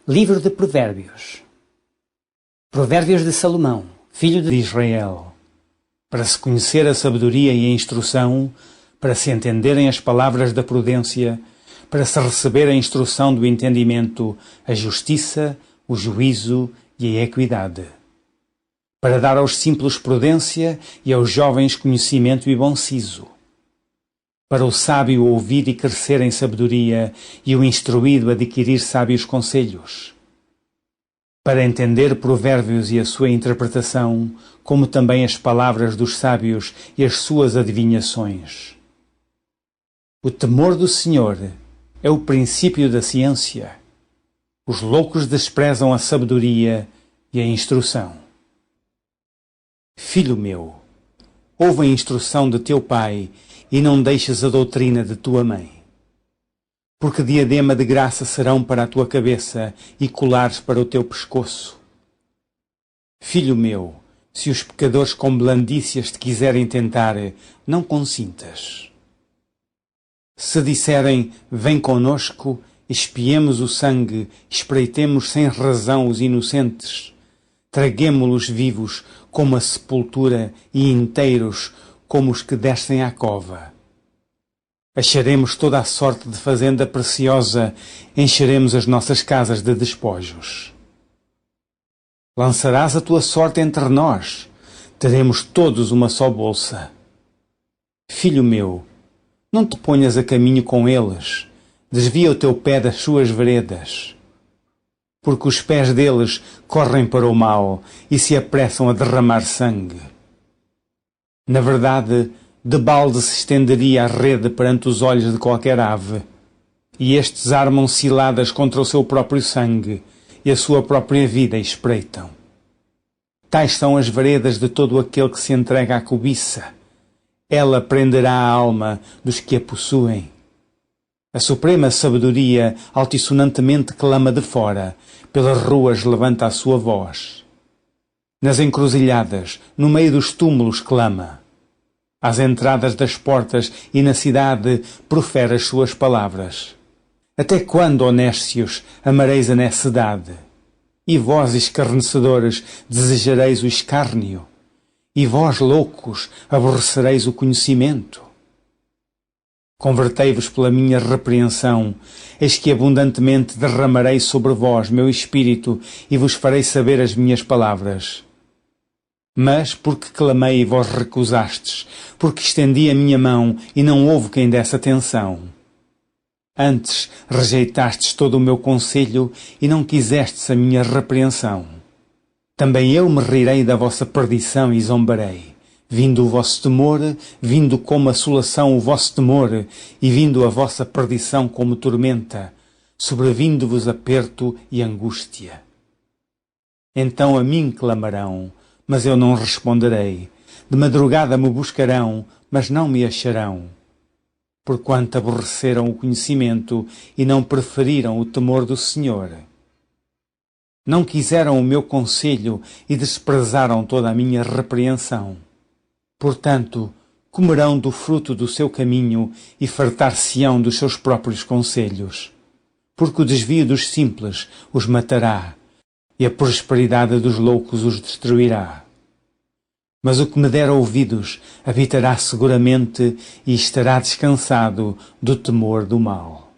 Livro de Provérbios. Provérbios de Salomão, filho de Israel. Para se conhecer a sabedoria e a instrução, para se entenderem as palavras da prudência, para se receber a instrução do entendimento, a justiça, o juízo e a equidade. Para dar aos simples prudência e aos jovens conhecimento e bom siso. Para o sábio ouvir e crescer em sabedoria e o instruído adquirir sábios conselhos. Para entender provérbios e a sua interpretação, como também as palavras dos sábios e as suas adivinhações. O temor do Senhor é o princípio da ciência. Os loucos desprezam a sabedoria e a instrução. Filho meu, ouve a instrução de teu pai e não deixes a doutrina de tua mãe. Porque diadema de graça serão para a tua cabeça e colares para o teu pescoço. Filho meu, se os pecadores com blandícias te quiserem tentar, não consintas. Se disserem, vem conosco, espiemos o sangue, espreitemos sem razão os inocentes, traguemo-los vivos como a sepultura e inteiros como os que descem à cova. Acharemos toda a sorte de fazenda preciosa, encheremos as nossas casas de despojos. Lançarás a tua sorte entre nós, teremos todos uma só bolsa. Filho meu, não te ponhas a caminho com eles, desvia o teu pé das suas veredas. Porque os pés deles correm para o mal e se apressam a derramar sangue. Na verdade, de balde se estenderia a rede perante os olhos de qualquer ave, e estes armam ciladas contra o seu próprio sangue e a sua própria vida espreitam. Tais são as veredas de todo aquele que se entrega à cobiça. Ela prenderá a alma dos que a possuem. A suprema sabedoria altissonantemente clama de fora, pelas ruas levanta a sua voz. Nas encruzilhadas, no meio dos túmulos clama. Às entradas das portas e na cidade profere as suas palavras. Até quando, ó néscios, amareis a necessidade? E vós, escarnecedores, desejareis o escárnio? E vós, loucos, aborrecereis o conhecimento? Convertei-vos pela minha repreensão, eis que abundantemente derramarei sobre vós meu espírito e vos farei saber as minhas palavras. Mas, porque clamei e vós recusastes, porque estendi a minha mão e não houve quem desse atenção. Antes rejeitastes todo o meu conselho e não quisestes a minha repreensão. Também eu me rirei da vossa perdição e zombarei. Vindo o vosso temor, vindo como assolação o vosso temor, e vindo a vossa perdição como tormenta, sobrevindo-vos aperto e angústia. Então a mim clamarão, mas eu não responderei. De madrugada me buscarão, mas não me acharão. Porquanto aborreceram o conhecimento e não preferiram o temor do Senhor. Não quiseram o meu conselho e desprezaram toda a minha repreensão. Portanto, comerão do fruto do seu caminho e fartar-se-ão dos seus próprios conselhos. Porque o desvio dos simples os matará, e a prosperidade dos loucos os destruirá. Mas o que me der ouvidos habitará seguramente e estará descansado do temor do mal.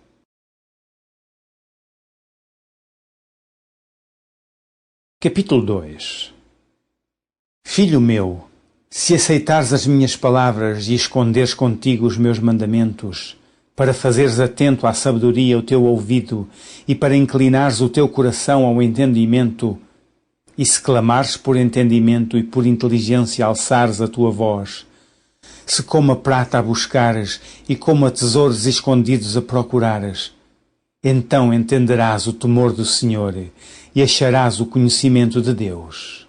Capítulo 2. Filho meu, se aceitares as minhas palavras e esconderes contigo os meus mandamentos, para fazeres atento à sabedoria o teu ouvido e para inclinares o teu coração ao entendimento, e se clamares por entendimento e por inteligência alçares a tua voz, se como a prata a buscares e como a tesouros escondidos a procurares, então entenderás o temor do Senhor e acharás o conhecimento de Deus.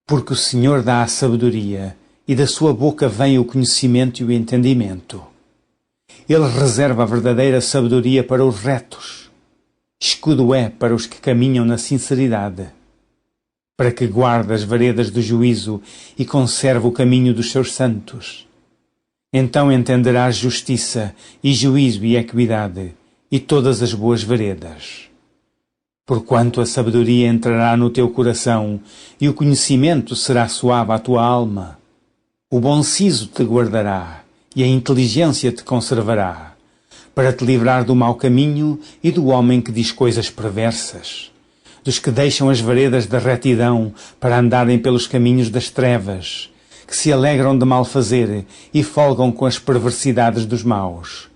Porque o Senhor dá a sabedoria e da sua boca vem o conhecimento e o entendimento. Ele reserva a verdadeira sabedoria para os retos. Escudo é para os que caminham na sinceridade. Para que guarde as veredas do juízo e conserve o caminho dos seus santos. Então entenderás justiça e juízo e equidade e todas as boas veredas. Porquanto a sabedoria entrará no teu coração, e o conhecimento será suave à tua alma. O bom siso te guardará, e a inteligência te conservará, para te livrar do mau caminho e do homem que diz coisas perversas, dos que deixam as veredas da retidão para andarem pelos caminhos das trevas, que se alegram de mal fazer e folgam com as perversidades dos maus,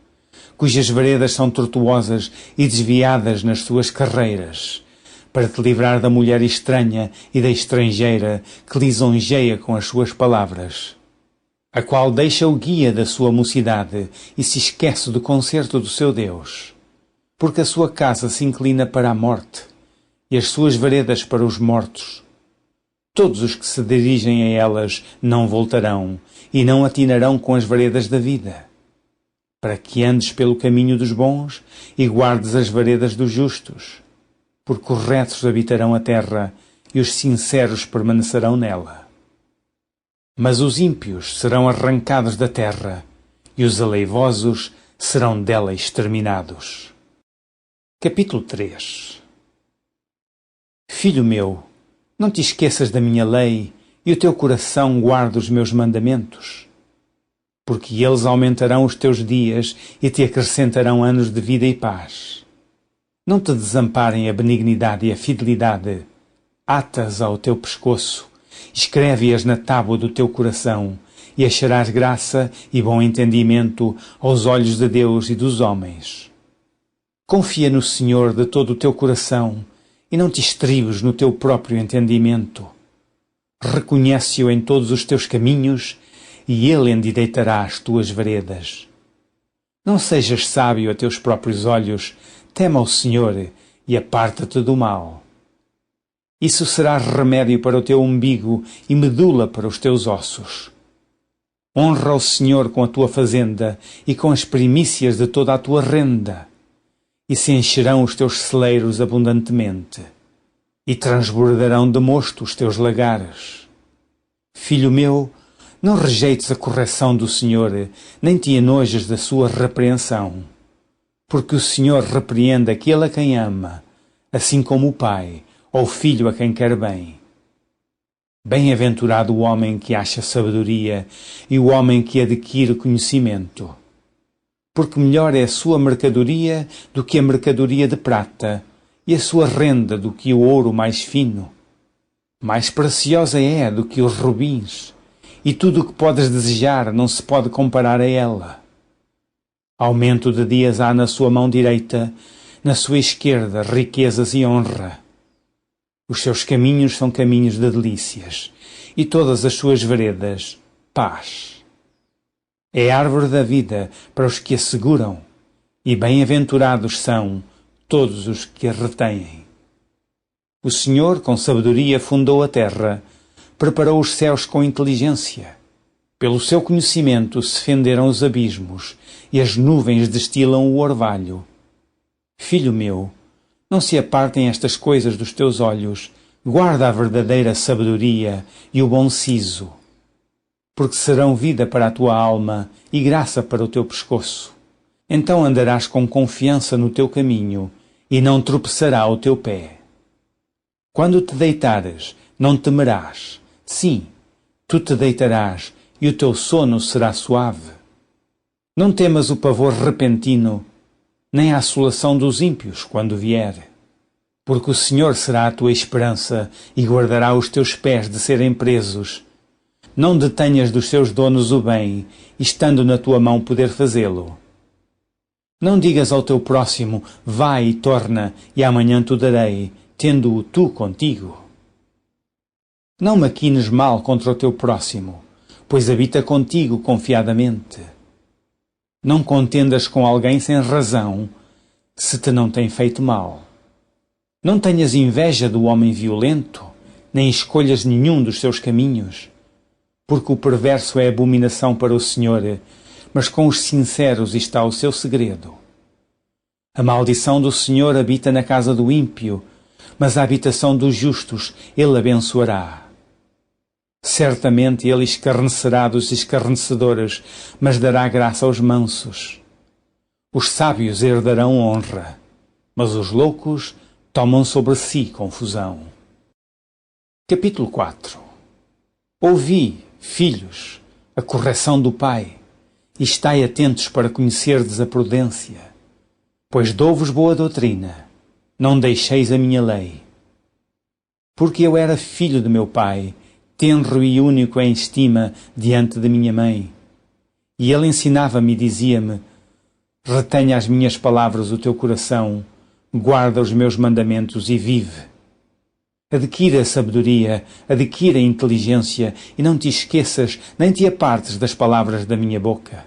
cujas veredas são tortuosas e desviadas nas suas carreiras, para te livrar da mulher estranha e da estrangeira que lisonjeia com as suas palavras, a qual deixa o guia da sua mocidade e se esquece do concerto do seu Deus, porque a sua casa se inclina para a morte e as suas veredas para os mortos. Todos os que se dirigem a elas não voltarão e não atinarão com as veredas da vida, para que andes pelo caminho dos bons e guardes as veredas dos justos, porque os retos habitarão a terra e os sinceros permanecerão nela. Mas os ímpios serão arrancados da terra e os aleivosos serão dela exterminados. Capítulo 3. Filho meu, não te esqueças da minha lei e o teu coração guarda os meus mandamentos, porque eles aumentarão os teus dias e te acrescentarão anos de vida e paz. Não te desamparem a benignidade e a fidelidade, ata-as ao teu pescoço, escreve-as na tábua do teu coração, e acharás graça e bom entendimento aos olhos de Deus e dos homens. Confia no Senhor de todo o teu coração, e não te estribes no teu próprio entendimento. Reconhece-o em todos os teus caminhos, e ele endireitará as tuas veredas. Não sejas sábio a teus próprios olhos, tema ao Senhor e aparta-te do mal. Isso será remédio para o teu umbigo e medula para os teus ossos. Honra o Senhor com a tua fazenda e com as primícias de toda a tua renda, e se encherão os teus celeiros abundantemente, e transbordarão de mosto os teus lagares. Filho meu, não rejeites a correção do Senhor, nem te enojes da sua repreensão, porque o Senhor repreende aquele a quem ama, assim como o pai, ou filho a quem quer bem. Bem-aventurado o homem que acha sabedoria e o homem que adquire conhecimento, porque melhor é a sua mercadoria do que a mercadoria de prata, e a sua renda do que o ouro mais fino. Mais preciosa é do que os rubins, e tudo o que podes desejar não se pode comparar a ela. Aumento de dias há na sua mão direita, na sua esquerda riquezas e honra. Os seus caminhos são caminhos de delícias, e todas as suas veredas, paz. É a árvore da vida para os que a seguram, e bem-aventurados são todos os que a retêm. O Senhor, com sabedoria, fundou a terra, preparou os céus com inteligência. Pelo seu conhecimento se fenderam os abismos, e as nuvens destilam o orvalho. Filho meu, não se apartem estas coisas dos teus olhos, guarda a verdadeira sabedoria e o bom siso, porque serão vida para a tua alma e graça para o teu pescoço. Então andarás com confiança no teu caminho, e não tropeçará o teu pé. Quando te deitares, não temerás. Sim, tu te deitarás, e o teu sono será suave. Não temas o pavor repentino, nem a assolação dos ímpios quando vier. Porque o Senhor será a tua esperança e guardará os teus pés de serem presos. Não detenhas dos seus donos o bem, estando na tua mão poder fazê-lo. Não digas ao teu próximo, vai e torna, e amanhã te darei, tendo-o tu contigo. Não maquines mal contra o teu próximo, pois habita contigo confiadamente. Não contendas com alguém sem razão, se te não tem feito mal. Não tenhas inveja do homem violento, nem escolhas nenhum dos seus caminhos, porque o perverso é abominação para o Senhor, mas com os sinceros está o seu segredo. A maldição do Senhor habita na casa do ímpio, mas a habitação dos justos ele abençoará. Certamente ele escarnecerá dos escarnecedores, mas dará graça aos mansos. Os sábios herdarão honra, mas os loucos tomam sobre si confusão. Capítulo 4. Ouvi, filhos, a correção do Pai, e estai atentos para conhecerdes a prudência, pois dou-vos boa doutrina, não deixeis a minha lei. Porque eu era filho de meu pai, tenro e único em estima diante de minha mãe. E ele ensinava-me e dizia-me: retenha as minhas palavras o teu coração, guarda os meus mandamentos e vive. Adquira a sabedoria, adquira a inteligência, e não te esqueças nem te apartes das palavras da minha boca.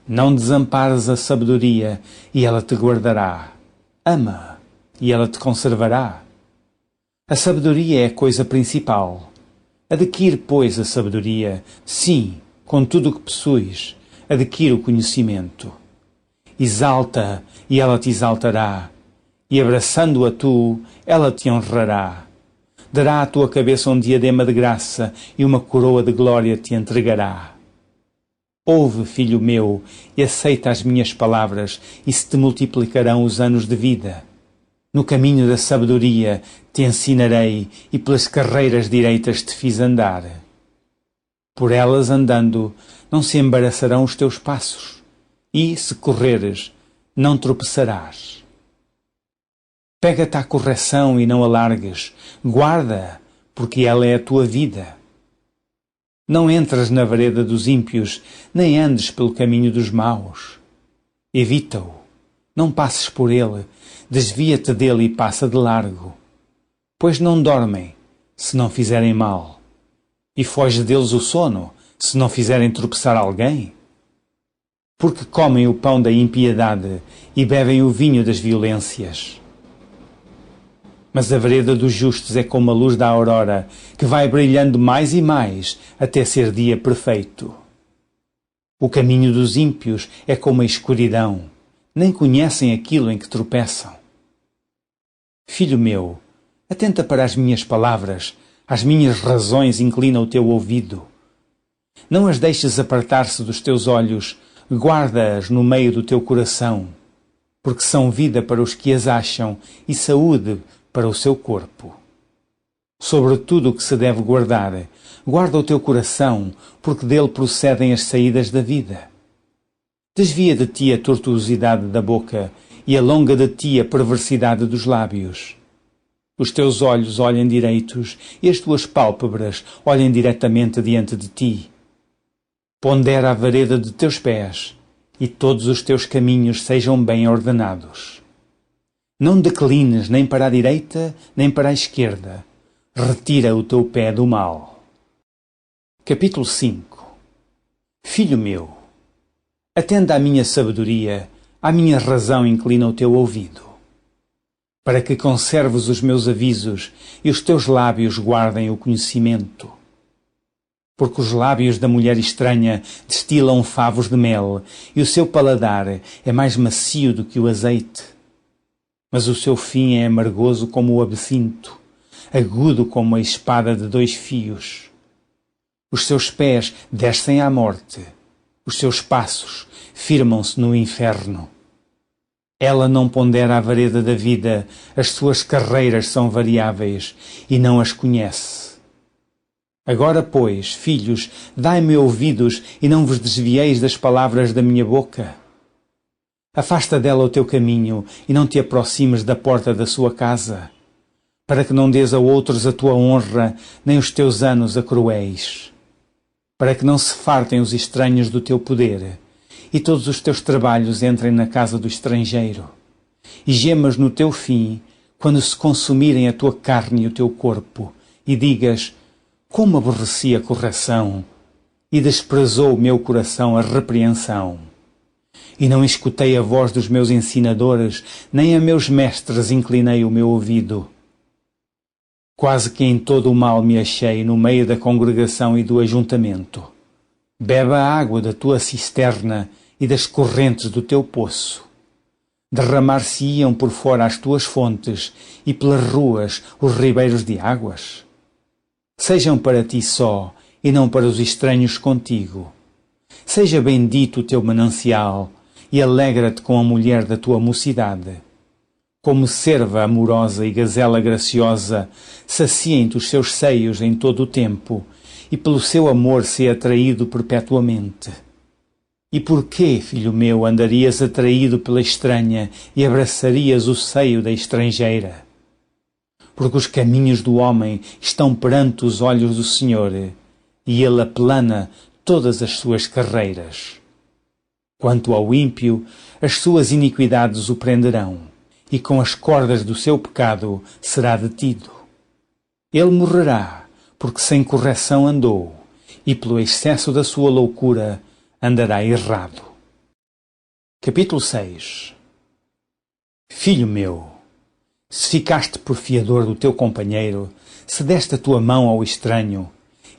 Não desampares a sabedoria, e ela te guardará. Ama, e ela te conservará. A sabedoria é a coisa principal. Adquire, pois, a sabedoria, sim, com tudo o que possuis, adquire o conhecimento. Exalta, e ela te exaltará, e abraçando-a tu, ela te honrará. Dará à tua cabeça um diadema de graça, e uma coroa de glória te entregará. Ouve, filho meu, e aceita as minhas palavras, e se te multiplicarão os anos de vida. No caminho da sabedoria te ensinarei, e pelas carreiras direitas te fiz andar. Por elas andando, não se embaraçarão os teus passos, e, se correres, não tropeçarás. Pega-te à correção e não a largues, guarda, porque ela é a tua vida. Não entres na vereda dos ímpios, nem andes pelo caminho dos maus. Evita-o, não passes por ele, desvia-te dele e passa de largo. Pois não dormem, se não fizerem mal, e foge deles o sono, se não fizerem tropeçar alguém. Porque comem o pão da impiedade e bebem o vinho das violências. Mas a vereda dos justos é como a luz da aurora, que vai brilhando mais e mais até ser dia perfeito. O caminho dos ímpios é como a escuridão, nem conhecem aquilo em que tropeçam. Filho meu, atenta para as minhas palavras, às minhas razões inclina o teu ouvido. Não as deixes apartar-se dos teus olhos, guarda-as no meio do teu coração, porque são vida para os que as acham e saúde para o seu corpo. Sobre tudo o que se deve guardar, guarda o teu coração, porque dele procedem as saídas da vida. Desvia de ti a tortuosidade da boca e alonga de ti a perversidade dos lábios. Os teus olhos olhem direitos e as tuas pálpebras olhem diretamente diante de ti. Pondera a vereda de teus pés e todos os teus caminhos sejam bem ordenados. Não declines nem para a direita nem para a esquerda. Retira o teu pé do mal. Capítulo 5. Filho meu, atenda à minha sabedoria, à minha razão inclina o teu ouvido, para que conserves os meus avisos e os teus lábios guardem o conhecimento. Porque os lábios da mulher estranha destilam favos de mel, e o seu paladar é mais macio do que o azeite. Mas o seu fim é amargoso como o absinto, agudo como a espada de 2 fios. Os seus pés descem à morte, os seus passos firmam-se no inferno. Ela não pondera a vereda da vida, as suas carreiras são variáveis, e não as conhece. Agora, pois, filhos, dai-me ouvidos e não vos desvieis das palavras da minha boca. Afasta dela o teu caminho e não te aproximes da porta da sua casa, para que não dês a outros a tua honra, nem os teus anos a cruéis, para que não se fartem os estranhos do teu poder, e todos os teus trabalhos entrem na casa do estrangeiro, e gemas no teu fim, quando se consumirem a tua carne e o teu corpo, e digas: como aborreci a correção, e desprezou o meu coração a repreensão. E não escutei a voz dos meus ensinadores, nem a meus mestres inclinei o meu ouvido. Quase que em todo o mal me achei no meio da congregação e do ajuntamento. Beba a água da tua cisterna e das correntes do teu poço. Derramar-se-iam por fora as tuas fontes e pelas ruas os ribeiros de águas. Sejam para ti só e não para os estranhos contigo. Seja bendito o teu manancial e alegra-te com a mulher da tua mocidade. Como cerva amorosa e gazela graciosa, saciem-te os seus seios em todo o tempo, e pelo seu amor se atraído perpetuamente. E por que, filho meu, andarias atraído pela estranha e abraçarias o seio da estrangeira? Porque os caminhos do homem estão perante os olhos do Senhor, e ele aplana todas as suas carreiras. Quanto ao ímpio, as suas iniquidades o prenderão, e com as cordas do seu pecado será detido. Ele morrerá, porque sem correção andou, e pelo excesso da sua loucura andará errado. Capítulo 6. Filho meu, se ficaste por fiador do teu companheiro, se deste a tua mão ao estranho,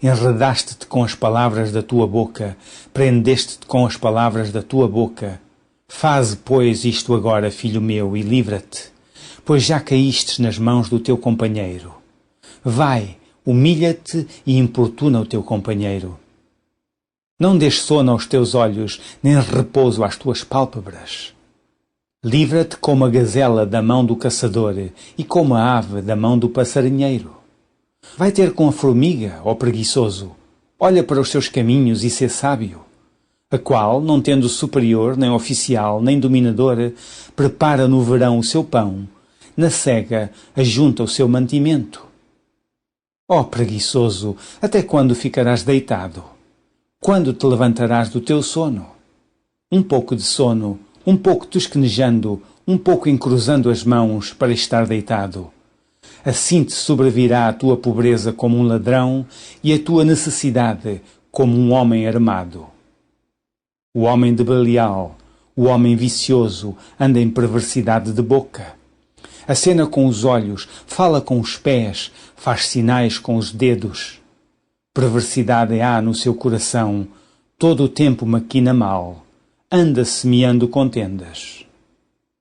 enredaste-te com as palavras da tua boca, prendeste-te com as palavras da tua boca. Faze, pois, isto agora, filho meu, e livra-te, pois já caístes nas mãos do teu companheiro. Vai, humilha-te e importuna o teu companheiro. Não dês sono aos teus olhos, nem repouso às tuas pálpebras. Livra-te como a gazela da mão do caçador e como a ave da mão do passarinheiro. Vai ter com a formiga, ó preguiçoso, olha para os seus caminhos e sê sábio, a qual, não tendo superior, nem oficial, nem dominador, prepara no verão o seu pão, na cega ajunta o seu mantimento. Ó preguiçoso, até quando ficarás deitado? Quando te levantarás do teu sono? Um pouco de sono, um pouco tosquenejando, um pouco encruzando as mãos para estar deitado. Assim te sobrevirá a tua pobreza como um ladrão e a tua necessidade como um homem armado. O homem de Belial, o homem vicioso, anda em perversidade de boca. Acena com os olhos, fala com os pés, faz sinais com os dedos. Perversidade há no seu coração, todo o tempo maquina mal, anda semeando contendas.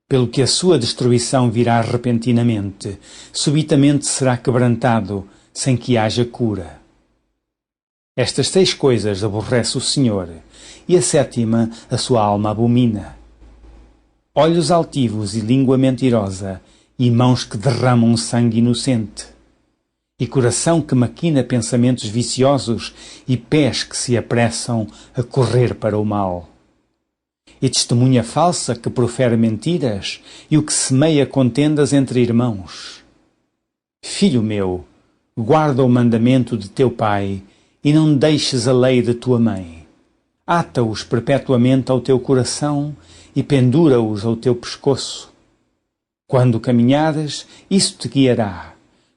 Pelo que a sua destruição virá repentinamente, subitamente será quebrantado, sem que haja cura. Estas 6 coisas aborrece o Senhor, e a 7ª a sua alma abomina. Olhos altivos e língua mentirosa, e mãos que derramam sangue inocente, e coração que maquina pensamentos viciosos, e pés que se apressam a correr para o mal. E testemunha falsa que profere mentiras, e o que semeia contendas entre irmãos. Filho meu, guarda o mandamento de teu pai, e não deixes a lei de tua mãe. Ata-os perpetuamente ao teu coração, e pendura-os ao teu pescoço. Quando caminhares, isso te guiará.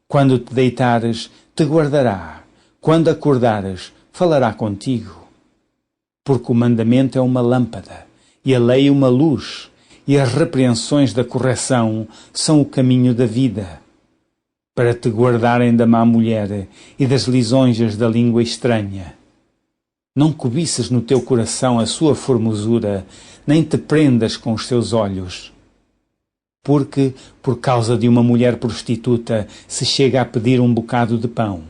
Quando te deitares, te guardará. Quando acordares, falará contigo. Porque o mandamento é uma lâmpada, e a lei uma luz, e as repreensões da correção são o caminho da vida, para te guardarem da má mulher e das lisonjas da língua estranha. Não cobices no teu coração a sua formosura, nem te prendas com os seus olhos. Porque, por causa de uma mulher prostituta, se chega a pedir um bocado de pão,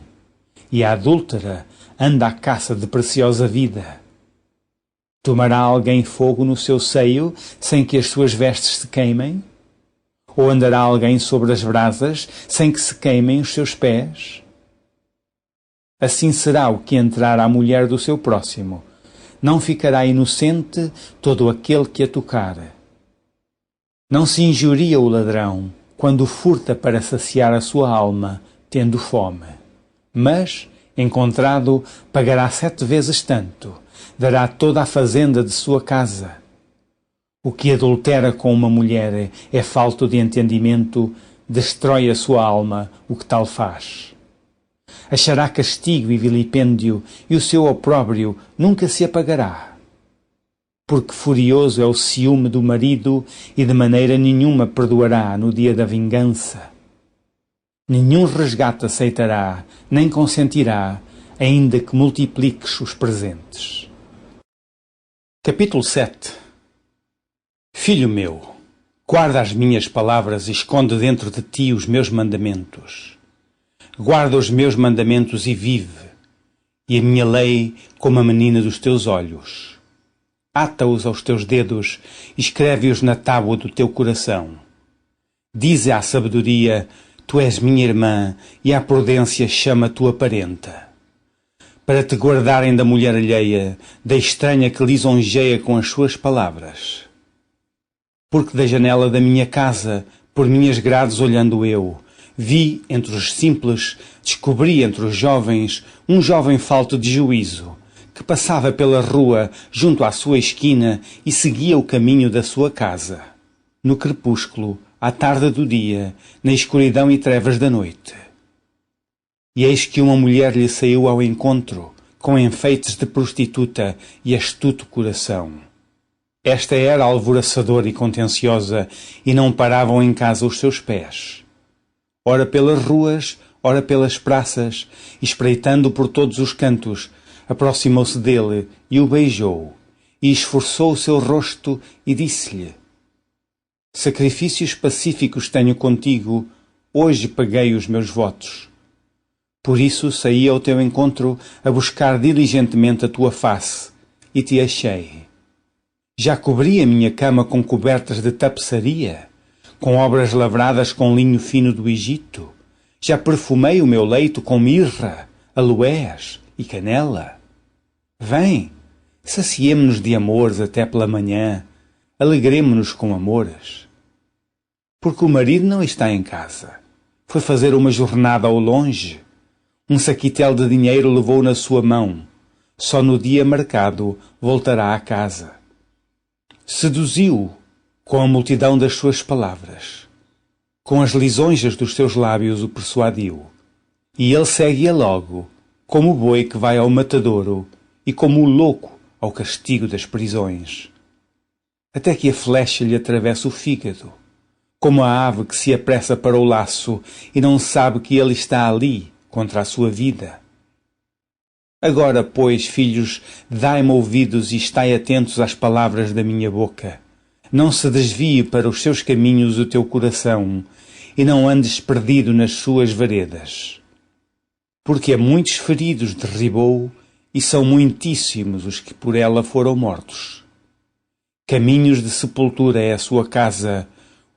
e a adúltera anda à caça de preciosa vida. Tomará alguém fogo no seu seio, sem que as suas vestes se queimem? Ou andará alguém sobre as brasas, sem que se queimem os seus pés? Assim será o que entrar à mulher do seu próximo. Não ficará inocente todo aquele que a tocar. Não se injuria o ladrão quando furta para saciar a sua alma, tendo fome. Mas, encontrado, pagará 7 vezes tanto, dará toda a fazenda de sua casa. O que adultera com uma mulher é falto de entendimento, destrói a sua alma o que tal faz. Achará castigo e vilipêndio, e o seu opróbrio nunca se apagará. Porque furioso é o ciúme do marido, e de maneira nenhuma perdoará no dia da vingança. Nenhum resgate aceitará, nem consentirá, ainda que multipliques os presentes. Capítulo 7. Filho meu, guarda as minhas palavras e esconde dentro de ti os meus mandamentos. Guarda os meus mandamentos e vive, e a minha lei como a menina dos teus olhos. Ata-os aos teus dedos e escreve-os na tábua do teu coração. Dize à sabedoria: tu és minha irmã, e à prudência chama tua parenta. Para te guardarem da mulher alheia, da estranha que lisonjeia com as suas palavras. Porque da janela da minha casa, por minhas grades olhando eu, vi entre os simples, descobri entre os jovens, um jovem falto de juízo, que passava pela rua junto à sua esquina e seguia o caminho da sua casa. No crepúsculo, à tarde do dia, na escuridão e trevas da noite. E eis que uma mulher lhe saiu ao encontro, com enfeites de prostituta e astuto coração. Esta era alvoroçadora e contenciosa, e não paravam em casa os seus pés. Ora pelas ruas, ora pelas praças, espreitando por todos os cantos, aproximou-se dele e o beijou, e esforçou o seu rosto e disse-lhe: sacrifícios pacíficos tenho contigo, hoje paguei os meus votos. Por isso saí ao teu encontro a buscar diligentemente a tua face, e te achei. Já cobri a minha cama com cobertas de tapeçaria, com obras lavradas com linho fino do Egito. Já perfumei o meu leito com mirra, aloés e canela. Vem, saciemo-nos de amores até pela manhã, alegremo-nos com amores. Porque o marido não está em casa. Foi fazer uma jornada ao longe. Um saquitel de dinheiro levou na sua mão. Só no dia marcado voltará à casa. Seduziu-o com a multidão das suas palavras. Com as lisonjas dos seus lábios o persuadiu. E ele segue-a logo, como o boi que vai ao matadouro e como o louco ao castigo das prisões. Até que a flecha lhe atravessa o fígado, como a ave que se apressa para o laço e não sabe que ele está ali contra a sua vida. Agora, pois, filhos, dai-me ouvidos e estai atentos às palavras da minha boca. Não se desvie para os seus caminhos o teu coração, e não andes perdido nas suas veredas. Porque a muitos feridos derribou, e são muitíssimos os que por ela foram mortos. Caminhos de sepultura é a sua casa,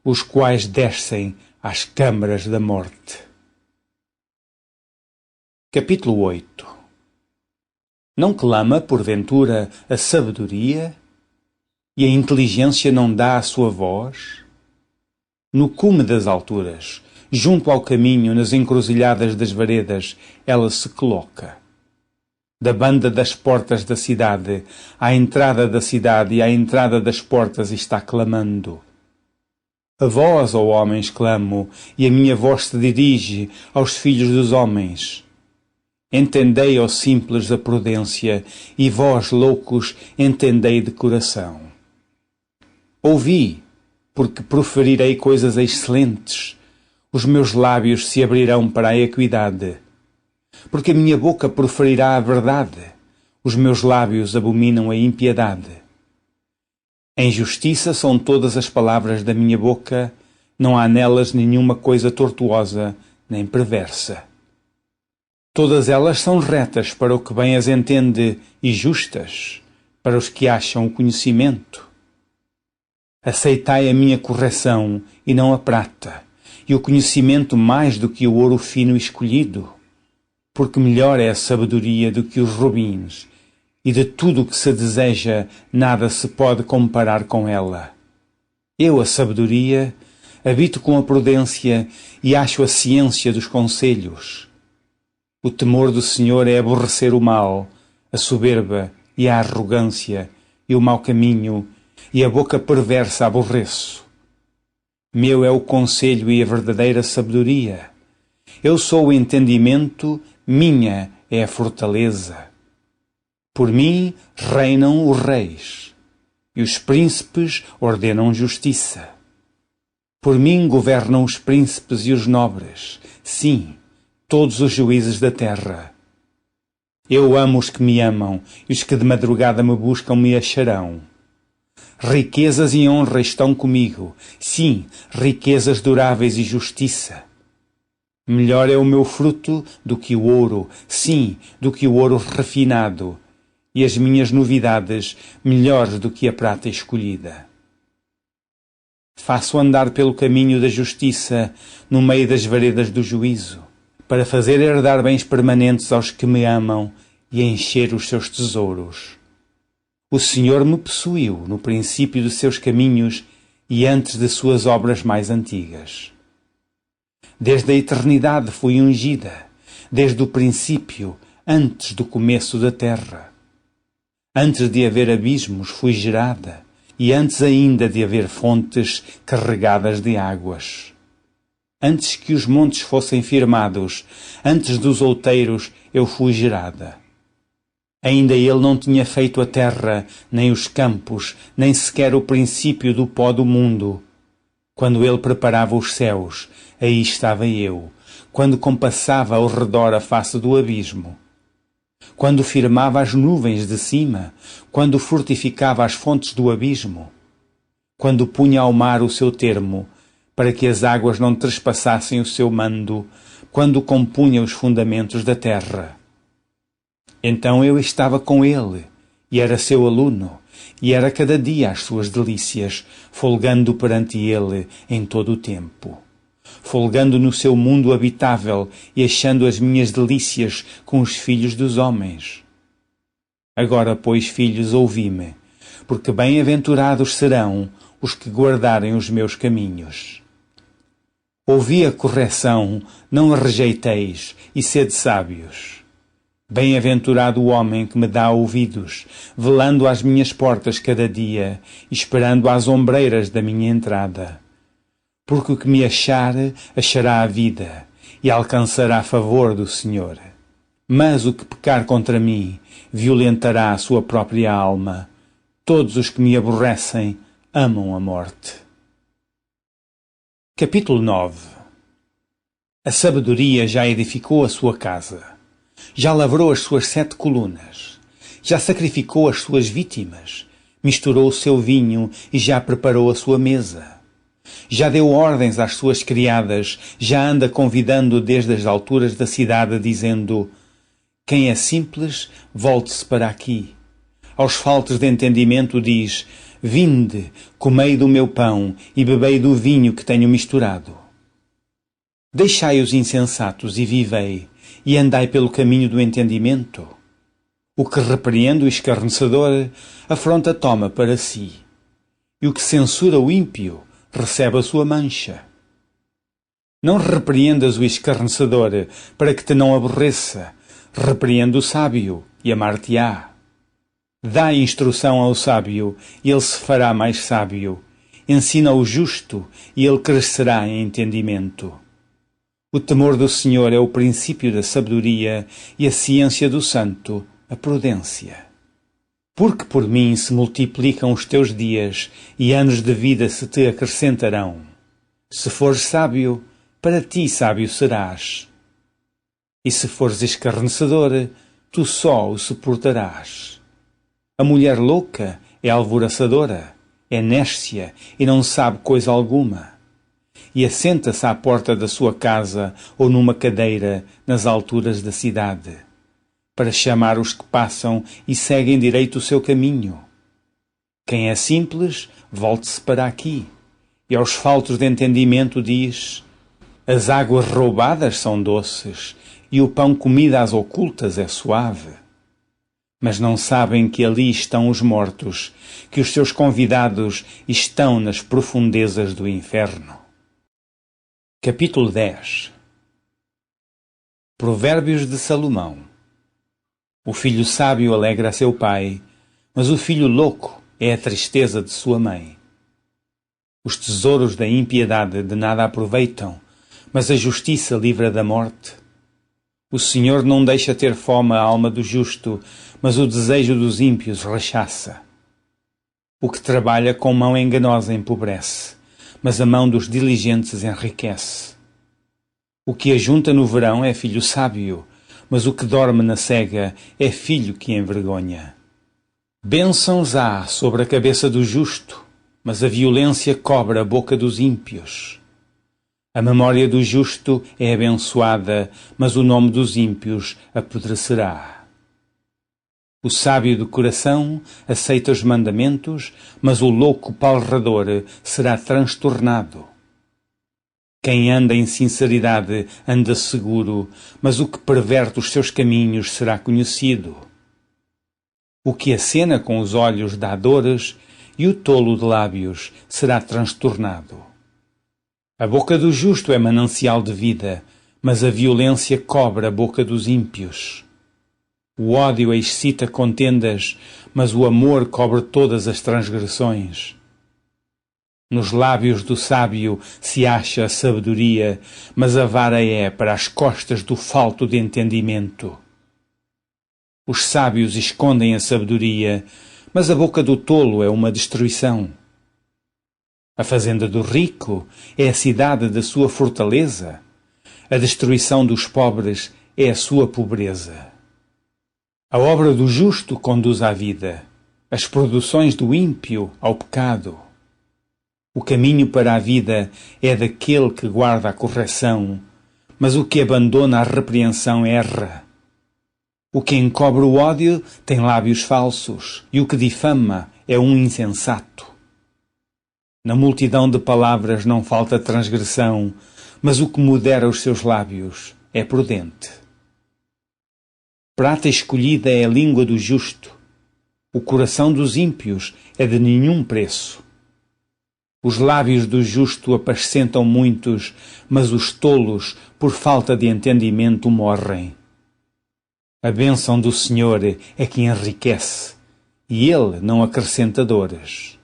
os quais descem às câmaras da morte. Capítulo 8. Não clama, porventura, a sabedoria, e a inteligência não dá a sua voz? No cume das alturas, junto ao caminho, nas encruzilhadas das veredas, ela se coloca. Da banda das portas da cidade, à entrada da cidade e à entrada das portas está clamando. A vós, ó homens, clamo, e a minha voz se dirige aos filhos dos homens. Entendei, ó simples, a prudência, e vós, loucos, entendei de coração. Ouvi, porque proferirei coisas excelentes, os meus lábios se abrirão para a equidade. Porque a minha boca proferirá a verdade, os meus lábios abominam a impiedade. Em justiça são todas as palavras da minha boca, não há nelas nenhuma coisa tortuosa nem perversa. Todas elas são retas para o que bem as entende e justas para os que acham o conhecimento. Aceitai a minha correção e não a prata, e o conhecimento mais do que o ouro fino escolhido, porque melhor é a sabedoria do que os rubins, e de tudo o que se deseja nada se pode comparar com ela. Eu, a sabedoria, habito com a prudência e acho a ciência dos conselhos. O temor do Senhor é aborrecer o mal, a soberba e a arrogância, e o mau caminho, e a boca perversa aborreço. Meu é o conselho e a verdadeira sabedoria. Eu sou o entendimento, minha é a fortaleza. Por mim reinam os reis, e os príncipes ordenam justiça. Por mim governam os príncipes e os nobres, sim, todos os juízes da terra. Eu amo os que me amam, e os que de madrugada me buscam me acharão. Riquezas e honra estão comigo, sim, riquezas duráveis e justiça. Melhor é o meu fruto do que o ouro, sim, do que o ouro refinado, e as minhas novidades melhores do que a prata escolhida. Faço andar pelo caminho da justiça, no meio das veredas do juízo, para fazer herdar bens permanentes aos que me amam e encher os seus tesouros. O Senhor me possuiu no princípio dos seus caminhos e antes de suas obras mais antigas. Desde a eternidade fui ungida, desde o princípio, antes do começo da terra. Antes de haver abismos fui gerada, e antes ainda de haver fontes carregadas de águas. Antes que os montes fossem firmados, antes dos outeiros eu fui gerada. Ainda ele não tinha feito a terra, nem os campos, nem sequer o princípio do pó do mundo. Quando ele preparava os céus, aí estava eu, quando compassava ao redor a face do abismo. Quando firmava as nuvens de cima, quando fortificava as fontes do abismo, quando punha ao mar o seu termo, para que as águas não trespassassem o seu mando, quando compunha os fundamentos da terra. Então eu estava com ele, e era seu aluno, e era cada dia as suas delícias, folgando perante ele em todo o tempo. Folgando no seu mundo habitável e achando as minhas delícias com os filhos dos homens. Agora, pois, filhos, ouvi-me, porque bem-aventurados serão os que guardarem os meus caminhos. Ouvi a correção, não a rejeiteis, e sede sábios. Bem-aventurado o homem que me dá ouvidos, velando às minhas portas cada dia, esperando às ombreiras da minha entrada. Porque o que me achar, achará a vida, e alcançará a favor do Senhor. Mas o que pecar contra mim, violentará a sua própria alma. Todos os que me aborrecem, amam a morte. Capítulo 9. A sabedoria já edificou a sua casa, já lavrou as suas 7 colunas, já sacrificou as suas vítimas, misturou o seu vinho e já preparou a sua mesa. Já deu ordens às suas criadas, já anda convidando desde as alturas da cidade, dizendo: quem é simples, volte-se para aqui. Aos faltos de entendimento diz: vinde, comei do meu pão e bebei do vinho que tenho misturado. Deixai os insensatos e vivei, e andai pelo caminho do entendimento. O que repreende o escarnecedor, afronta toma para si, e o que censura o ímpio, recebe a sua mancha. Não repreendas o escarnecedor, para que te não aborreça. Repreende o sábio, e amar-te-á. Dá instrução ao sábio, e ele se fará mais sábio. Ensina o justo, e ele crescerá em entendimento. O temor do Senhor é o princípio da sabedoria, e a ciência do santo, a prudência. Porque por mim se multiplicam os teus dias, e anos de vida se te acrescentarão. Se fores sábio, para ti sábio serás. E se fores escarnecedor, tu só o suportarás. A mulher louca é alvoroçadora, é néscia e não sabe coisa alguma. E assenta-se à porta da sua casa ou numa cadeira nas alturas da cidade, para chamar os que passam e seguem direito o seu caminho. Quem é simples, volte-se para aqui. E aos faltos de entendimento diz: as águas roubadas são doces, e o pão comido às ocultas é suave. Mas não sabem que ali estão os mortos, que os seus convidados estão nas profundezas do inferno. Capítulo 10. Provérbios de Salomão. O filho sábio alegra seu pai, mas o filho louco é a tristeza de sua mãe. Os tesouros da impiedade de nada aproveitam, mas a justiça livra da morte. O Senhor não deixa ter fome a alma do justo, mas o desejo dos ímpios rechaça. O que trabalha com mão enganosa empobrece, mas a mão dos diligentes enriquece. O que ajunta no verão é filho sábio, mas o que dorme na cega é filho que envergonha. Bênçãos há sobre a cabeça do justo, mas a violência cobre a boca dos ímpios. A memória do justo é abençoada, mas o nome dos ímpios apodrecerá. O sábio de coração aceita os mandamentos, mas o louco palrador será transtornado. Quem anda em sinceridade anda seguro, mas o que perverte os seus caminhos será conhecido. O que acena com os olhos dá dores, e o tolo de lábios será transtornado. A boca do justo é manancial de vida, mas a violência cobre a boca dos ímpios. O ódio excita contendas, mas o amor cobre todas as transgressões. Nos lábios do sábio se acha a sabedoria, mas a vara é para as costas do falto de entendimento. Os sábios escondem a sabedoria, mas a boca do tolo é uma destruição. A fazenda do rico é a cidade da sua fortaleza. A destruição dos pobres é a sua pobreza. A obra do justo conduz à vida, as produções do ímpio ao pecado. O caminho para a vida é daquele que guarda a correção, mas o que abandona a repreensão erra. O que encobre o ódio tem lábios falsos, e o que difama é um insensato. Na multidão de palavras não falta transgressão, mas o que modera os seus lábios é prudente. Prata escolhida é a língua do justo. O coração dos ímpios é de nenhum preço. Os lábios do justo apacentam muitos, mas os tolos, por falta de entendimento, morrem. A bênção do Senhor é que enriquece, e Ele não acrescenta dores.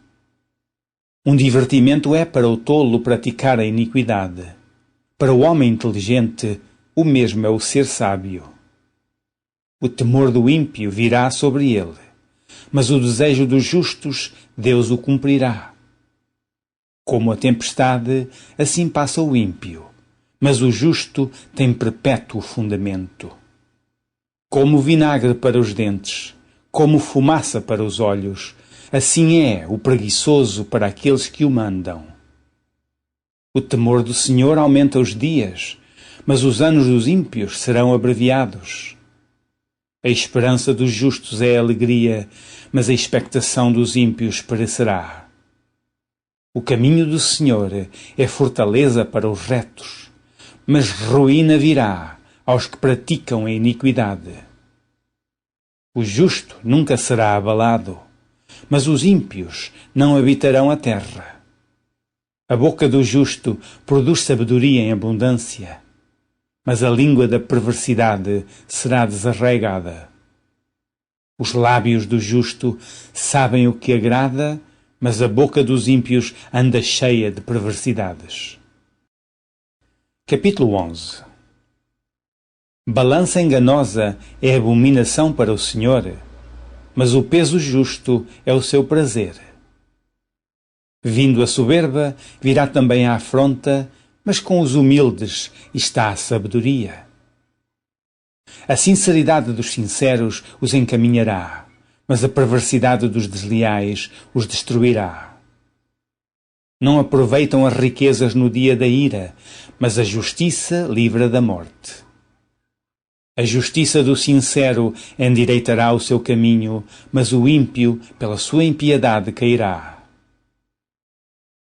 Um divertimento é para o tolo praticar a iniquidade. Para o homem inteligente, o mesmo é o ser sábio. O temor do ímpio virá sobre ele, mas o desejo dos justos Deus o cumprirá. Como a tempestade, assim passa o ímpio, mas o justo tem perpétuo fundamento. Como vinagre para os dentes, como fumaça para os olhos, assim é o preguiçoso para aqueles que o mandam. O temor do Senhor aumenta os dias, mas os anos dos ímpios serão abreviados. A esperança dos justos é alegria, mas a expectação dos ímpios perecerá. O caminho do Senhor é fortaleza para os retos, mas ruína virá aos que praticam a iniquidade. O justo nunca será abalado, mas os ímpios não habitarão a terra. A boca do justo produz sabedoria em abundância, mas a língua da perversidade será desarraigada. Os lábios do justo sabem o que agrada, mas a boca dos ímpios anda cheia de perversidades. Capítulo 11. Balança enganosa é abominação para o Senhor, mas o peso justo é o seu prazer. Vindo a soberba, virá também a afronta, mas com os humildes está a sabedoria. A sinceridade dos sinceros os encaminhará, mas a perversidade dos desleais os destruirá. Não aproveitam as riquezas no dia da ira, mas a justiça livra da morte. A justiça do sincero endireitará o seu caminho, mas o ímpio, pela sua impiedade, cairá.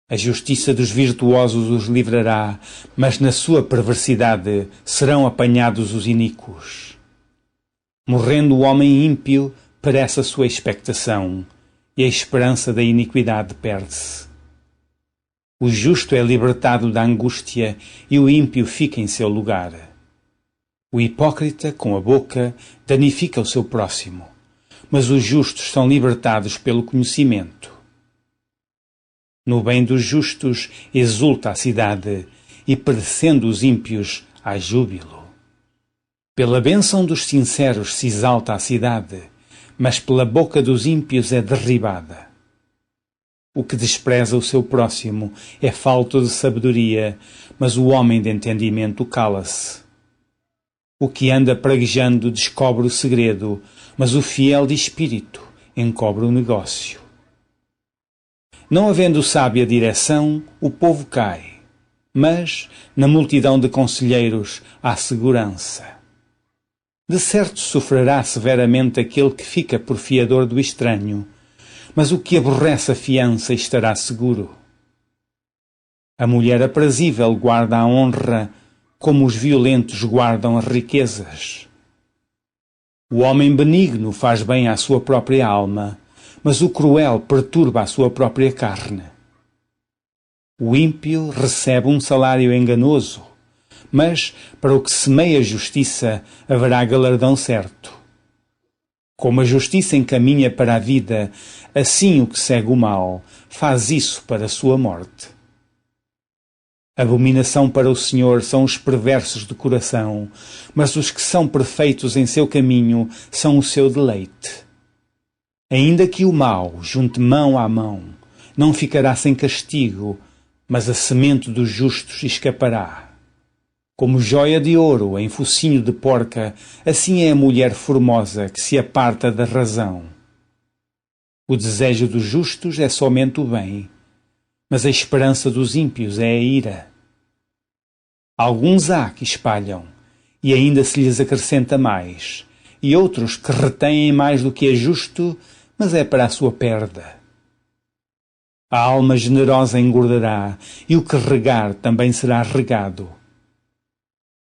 A justiça dos virtuosos os livrará, mas na sua perversidade serão apanhados os iníquos. Morrendo o homem ímpio, perece a sua expectação, e a esperança da iniquidade perde-se. O justo é libertado da angústia, e o ímpio fica em seu lugar. O hipócrita, com a boca, danifica o seu próximo, mas os justos são libertados pelo conhecimento. No bem dos justos exulta a cidade, e perecendo os ímpios há júbilo. Pela bênção dos sinceros se exalta a cidade, mas pela boca dos ímpios é derribada. O que despreza o seu próximo é falto de sabedoria, mas o homem de entendimento cala-se. O que anda praguejando descobre o segredo, mas o fiel de espírito encobre o negócio. Não havendo sábia direção, o povo cai, mas na multidão de conselheiros há segurança. De certo sofrerá severamente aquele que fica por fiador do estranho, mas o que aborrece a fiança estará seguro. A mulher aprazível guarda a honra, como os violentos guardam as riquezas. O homem benigno faz bem à sua própria alma, mas o cruel perturba a sua própria carne. O ímpio recebe um salário enganoso, mas para o que semeia justiça haverá galardão certo. Como a justiça encaminha para a vida, assim o que segue o mal faz isso para a sua morte. Abominação para o Senhor são os perversos de coração, mas os que são perfeitos em seu caminho são o seu deleite. Ainda que o mau junte mão à mão, não ficará sem castigo, mas a semente dos justos escapará. Como joia de ouro em focinho de porca, assim é a mulher formosa que se aparta da razão. O desejo dos justos é somente o bem, mas a esperança dos ímpios é a ira. Alguns há que espalham, e ainda se lhes acrescenta mais, e outros que retêm mais do que é justo, mas é para a sua perda. A alma generosa engordará, e o que regar também será regado.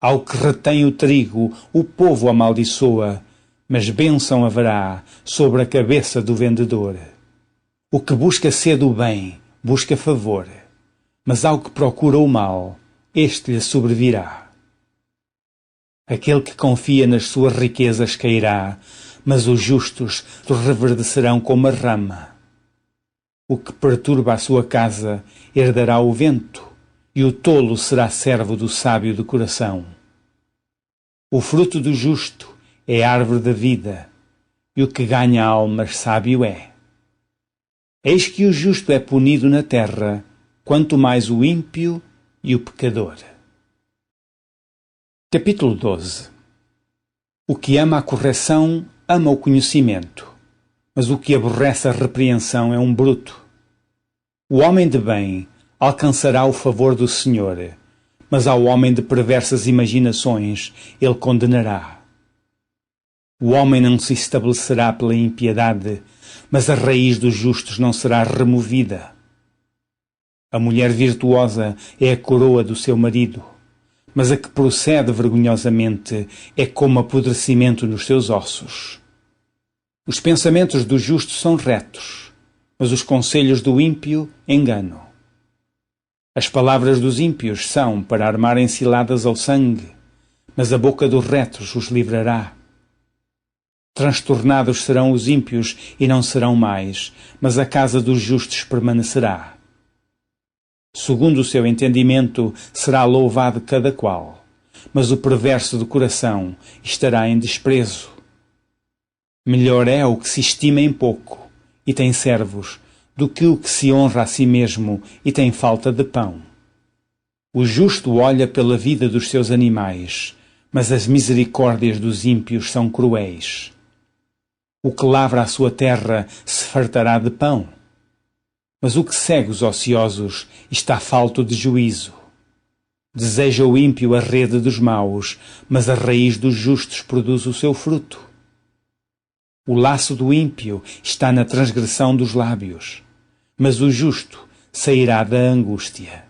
Ao que retém o trigo, o povo amaldiçoa, mas bênção haverá sobre a cabeça do vendedor. O que busca sede o bem, busca favor, mas ao que procura o mal, este lhe sobrevirá. Aquele que confia nas suas riquezas cairá, mas os justos reverdecerão como a rama. O que perturba a sua casa herdará o vento, e o tolo será servo do sábio de coração. O fruto do justo é a árvore da vida, e o que ganha almas sábio é. Eis que o justo é punido na terra, quanto mais o ímpio e o pecador. Capítulo 12. O que ama a correção ama o conhecimento, mas o que aborrece a repreensão é um bruto. O homem de bem alcançará o favor do Senhor, mas ao homem de perversas imaginações ele condenará. O homem não se estabelecerá pela impiedade, mas a raiz dos justos não será removida. A mulher virtuosa é a coroa do seu marido, mas a que procede vergonhosamente é como apodrecimento nos seus ossos. Os pensamentos do justo são retos, mas os conselhos do ímpio engano. As palavras dos ímpios são para armarem ciladas ao sangue, mas a boca dos retos os livrará. Transtornados serão os ímpios e não serão mais, mas a casa dos justos permanecerá. Segundo o seu entendimento será louvado cada qual, mas o perverso de coração estará em desprezo. Melhor é o que se estima em pouco e tem servos, do que o que se honra a si mesmo e tem falta de pão. O justo olha pela vida dos seus animais, mas as misericórdias dos ímpios são cruéis. O que lavra a sua terra se fartará de pão, mas o que segue os ociosos está falto de juízo. Deseja o ímpio a rede dos maus, mas a raiz dos justos produz o seu fruto. O laço do ímpio está na transgressão dos lábios, mas o justo sairá da angústia.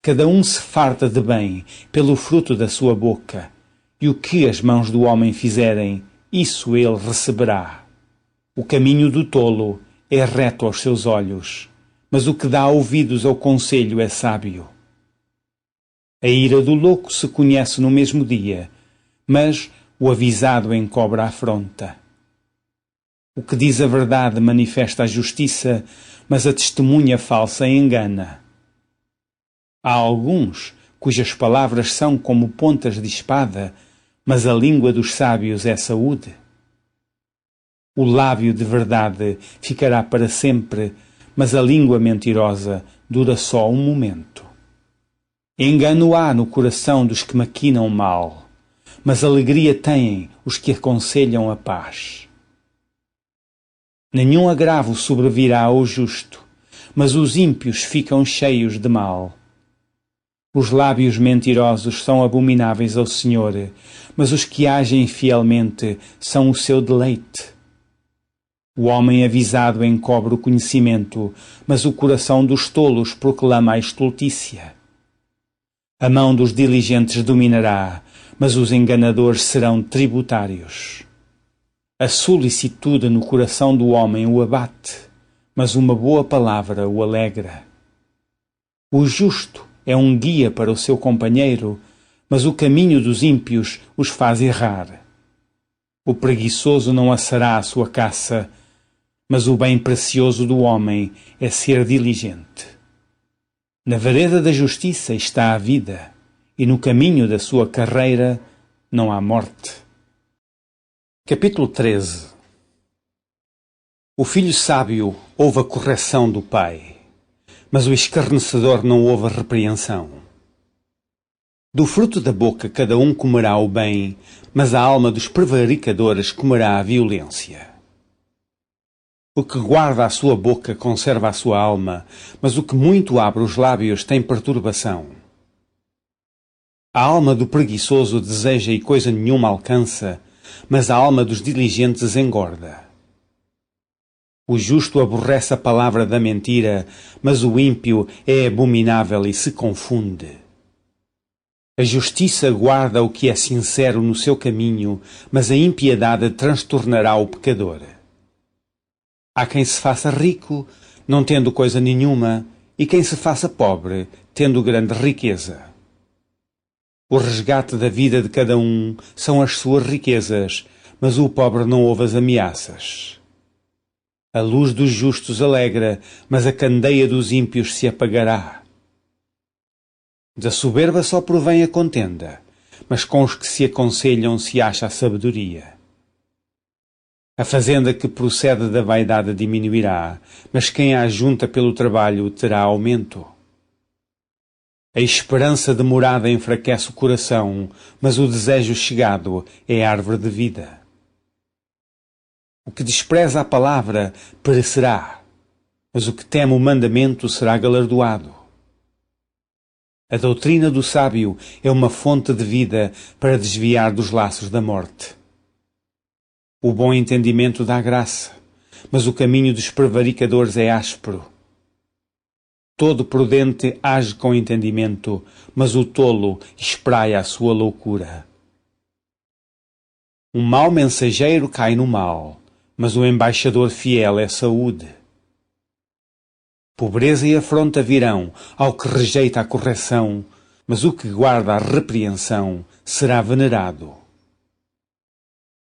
Cada um se farta de bem pelo fruto da sua boca, e o que as mãos do homem fizerem, isso ele receberá. O caminho do tolo é reto aos seus olhos, mas o que dá ouvidos ao conselho é sábio. A ira do louco se conhece no mesmo dia, mas o avisado encobre a afronta. O que diz a verdade manifesta a justiça, mas a testemunha falsa engana. Há alguns cujas palavras são como pontas de espada, mas a língua dos sábios é saúde. O lábio de verdade ficará para sempre, mas a língua mentirosa dura só um momento. Engano há no coração dos que maquinam mal, mas alegria têm os que aconselham a paz. Nenhum agravo sobrevirá ao justo, mas os ímpios ficam cheios de mal. Os lábios mentirosos são abomináveis ao Senhor, mas os que agem fielmente são o seu deleite. O homem avisado encobre o conhecimento, mas o coração dos tolos proclama a estultícia. A mão dos diligentes dominará, mas os enganadores serão tributários. A solicitude no coração do homem o abate, mas uma boa palavra o alegra. O justo é um guia para o seu companheiro, mas o caminho dos ímpios os faz errar. O preguiçoso não assará a sua caça, mas o bem precioso do homem é ser diligente. Na vereda da justiça está a vida, e no caminho da sua carreira não há morte. Capítulo 13. O filho sábio ouve a correção do pai, mas o escarnecedor não ouve a repreensão. Do fruto da boca cada um comerá o bem, mas a alma dos prevaricadores comerá a violência. O que guarda a sua boca conserva a sua alma, mas o que muito abre os lábios tem perturbação. A alma do preguiçoso deseja e coisa nenhuma alcança, mas a alma dos diligentes engorda. O justo aborrece a palavra da mentira, mas o ímpio é abominável e se confunde. A justiça guarda o que é sincero no seu caminho, mas a impiedade transtornará o pecador. Há quem se faça rico, não tendo coisa nenhuma, e quem se faça pobre, tendo grande riqueza. O resgate da vida de cada um são as suas riquezas, mas o pobre não ouve as ameaças. A luz dos justos alegra, mas a candeia dos ímpios se apagará. Da soberba só provém a contenda, mas com os que se aconselham se acha a sabedoria. A fazenda que procede da vaidade diminuirá, mas quem a ajunta pelo trabalho terá aumento. A esperança demorada enfraquece o coração, mas o desejo chegado é árvore de vida. O que despreza a palavra perecerá, mas o que teme o mandamento será galardoado. A doutrina do sábio é uma fonte de vida para desviar dos laços da morte. O bom entendimento dá graça, mas o caminho dos prevaricadores é áspero. Todo prudente age com entendimento, mas o tolo espraia a sua loucura. Um mau mensageiro cai no mal, mas o embaixador fiel é saúde. Pobreza e afronta virão ao que rejeita a correção, mas o que guarda a repreensão será venerado.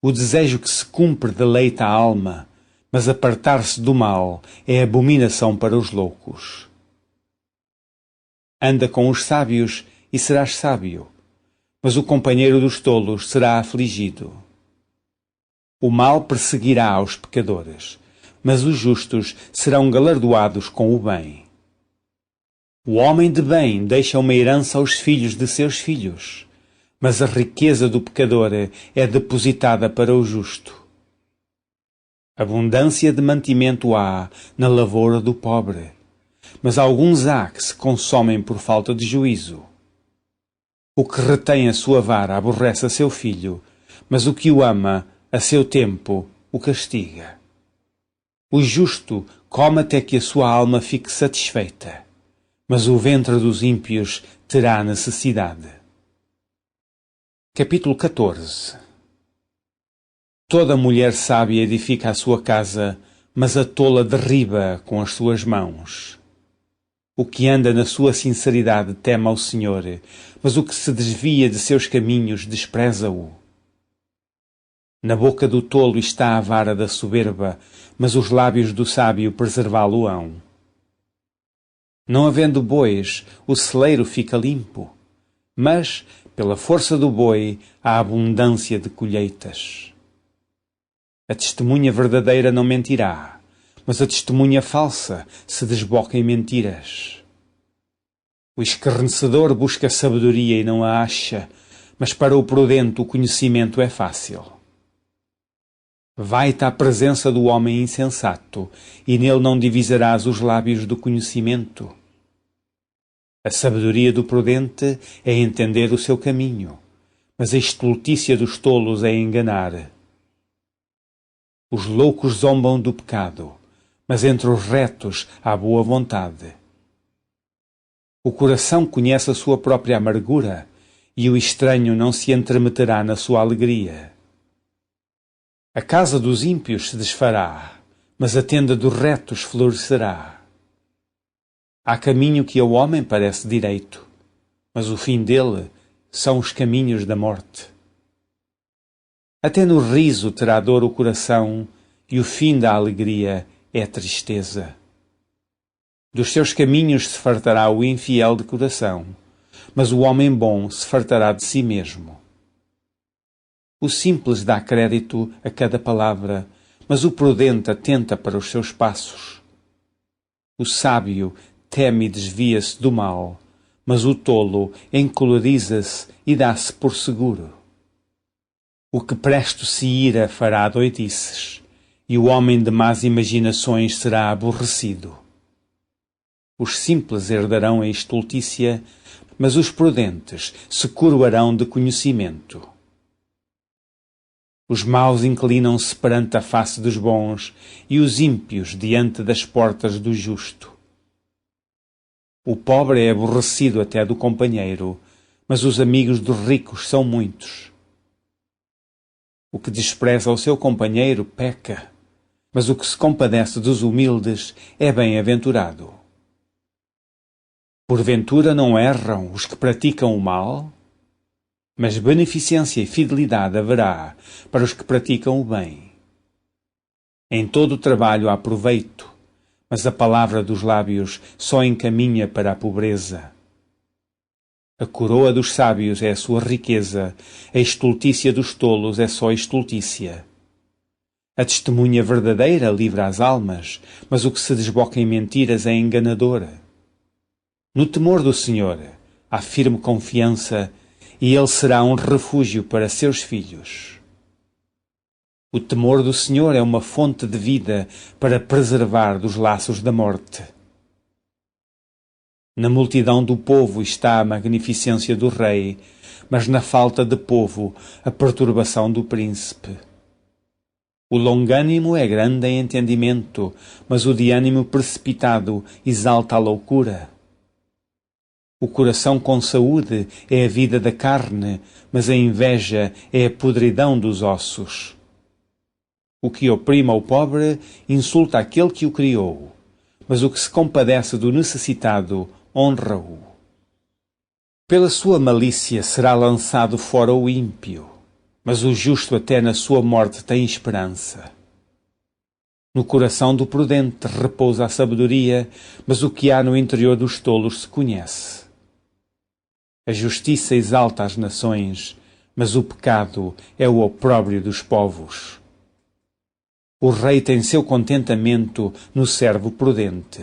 O desejo que se cumpre deleita a alma, mas apartar-se do mal é abominação para os loucos. Anda com os sábios e serás sábio, mas o companheiro dos tolos será afligido. O mal perseguirá os pecadores, mas os justos serão galardoados com o bem. O homem de bem deixa uma herança aos filhos de seus filhos, mas a riqueza do pecador é depositada para o justo. Abundância de mantimento há na lavoura do pobre, mas alguns há que se consomem por falta de juízo. O que retém a sua vara aborrece a seu filho, mas o que o ama, a seu tempo, o castiga. O justo come até que a sua alma fique satisfeita, mas o ventre dos ímpios terá necessidade. Capítulo 14. Toda mulher sábia edifica a sua casa, mas a tola derriba com as suas mãos. O que anda na sua sinceridade teme ao Senhor, mas o que se desvia de seus caminhos despreza-o. Na boca do tolo está a vara da soberba, mas os lábios do sábio preservá-lo-ão. Não havendo bois, o celeiro fica limpo, mas, pela força do boi, há abundância de colheitas. A testemunha verdadeira não mentirá, mas a testemunha falsa se desboca em mentiras. O escarnecedor busca sabedoria e não a acha, mas para o prudente o conhecimento é fácil. Vai-te à presença do homem insensato, e nele não divisarás os lábios do conhecimento. A sabedoria do prudente é entender o seu caminho, mas a estultícia dos tolos é enganar. Os loucos zombam do pecado, mas entre os retos há boa vontade. O coração conhece a sua própria amargura, e o estranho não se entremeterá na sua alegria. A casa dos ímpios se desfará, mas a tenda dos retos florescerá. Há caminho que ao homem parece direito, mas o fim dele são os caminhos da morte. Até no riso terá dor o coração, e o fim da alegria é a tristeza. Dos seus caminhos se fartará o infiel de coração, mas o homem bom se fartará de si mesmo. O simples dá crédito a cada palavra, mas o prudente atenta para os seus passos. O sábio teme e desvia-se do mal, mas o tolo encoleriza-se e dá-se por seguro. O que presto se ira fará doidices, e o homem de más imaginações será aborrecido. Os simples herdarão a estultícia, mas os prudentes se coroarão de conhecimento. Os maus inclinam-se perante a face dos bons, e os ímpios diante das portas do justo. O pobre é aborrecido até do companheiro, mas os amigos dos ricos são muitos. O que despreza o seu companheiro peca, mas o que se compadece dos humildes é bem-aventurado. Porventura não erram os que praticam o mal? Mas beneficência e fidelidade haverá para os que praticam o bem. Em todo o trabalho há proveito, mas a palavra dos lábios só encaminha para a pobreza. A coroa dos sábios é a sua riqueza, a estultícia dos tolos é só estultícia. A testemunha verdadeira livra as almas, mas o que se desboca em mentiras é enganador. No temor do Senhor há firme confiança, e ele será um refúgio para seus filhos. O temor do Senhor é uma fonte de vida para preservar dos laços da morte. Na multidão do povo está a magnificência do rei, mas na falta de povo a perturbação do príncipe. O longânimo é grande em entendimento, mas o de ânimo precipitado exalta a loucura. O coração com saúde é a vida da carne, mas a inveja é a podridão dos ossos. O que oprime ao pobre insulta aquele que o criou, mas o que se compadece do necessitado honra-o. Pela sua malícia será lançado fora o ímpio, mas o justo até na sua morte tem esperança. No coração do prudente repousa a sabedoria, mas o que há no interior dos tolos se conhece. A justiça exalta as nações, mas o pecado é o opróbrio dos povos. O rei tem seu contentamento no servo prudente,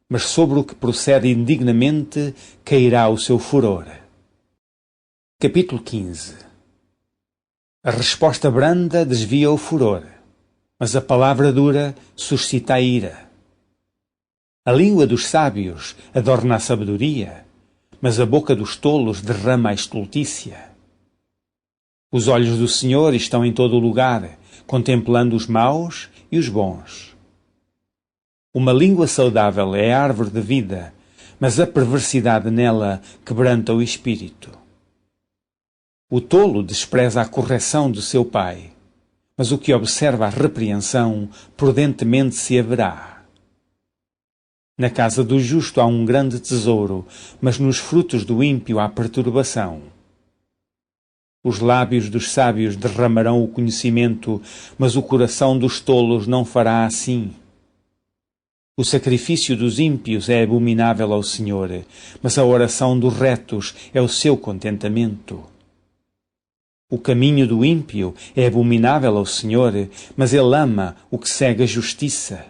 mas sobre o que procede indignamente cairá o seu furor. Capítulo 15. A resposta branda desvia o furor, mas a palavra dura suscita a ira. A língua dos sábios adorna a sabedoria, mas a boca dos tolos derrama a estultícia. Os olhos do Senhor estão em todo o lugar, contemplando os maus e os bons. Uma língua saudável é a árvore de vida, mas a perversidade nela quebranta o espírito. O tolo despreza a correção de seu pai, mas o que observa a repreensão prudentemente se haverá. Na casa do justo há um grande tesouro, mas nos frutos do ímpio há perturbação. Os lábios dos sábios derramarão o conhecimento, mas o coração dos tolos não fará assim. O sacrifício dos ímpios é abominável ao Senhor, mas a oração dos retos é o seu contentamento. O caminho do ímpio é abominável ao Senhor, mas ele ama o que segue a justiça.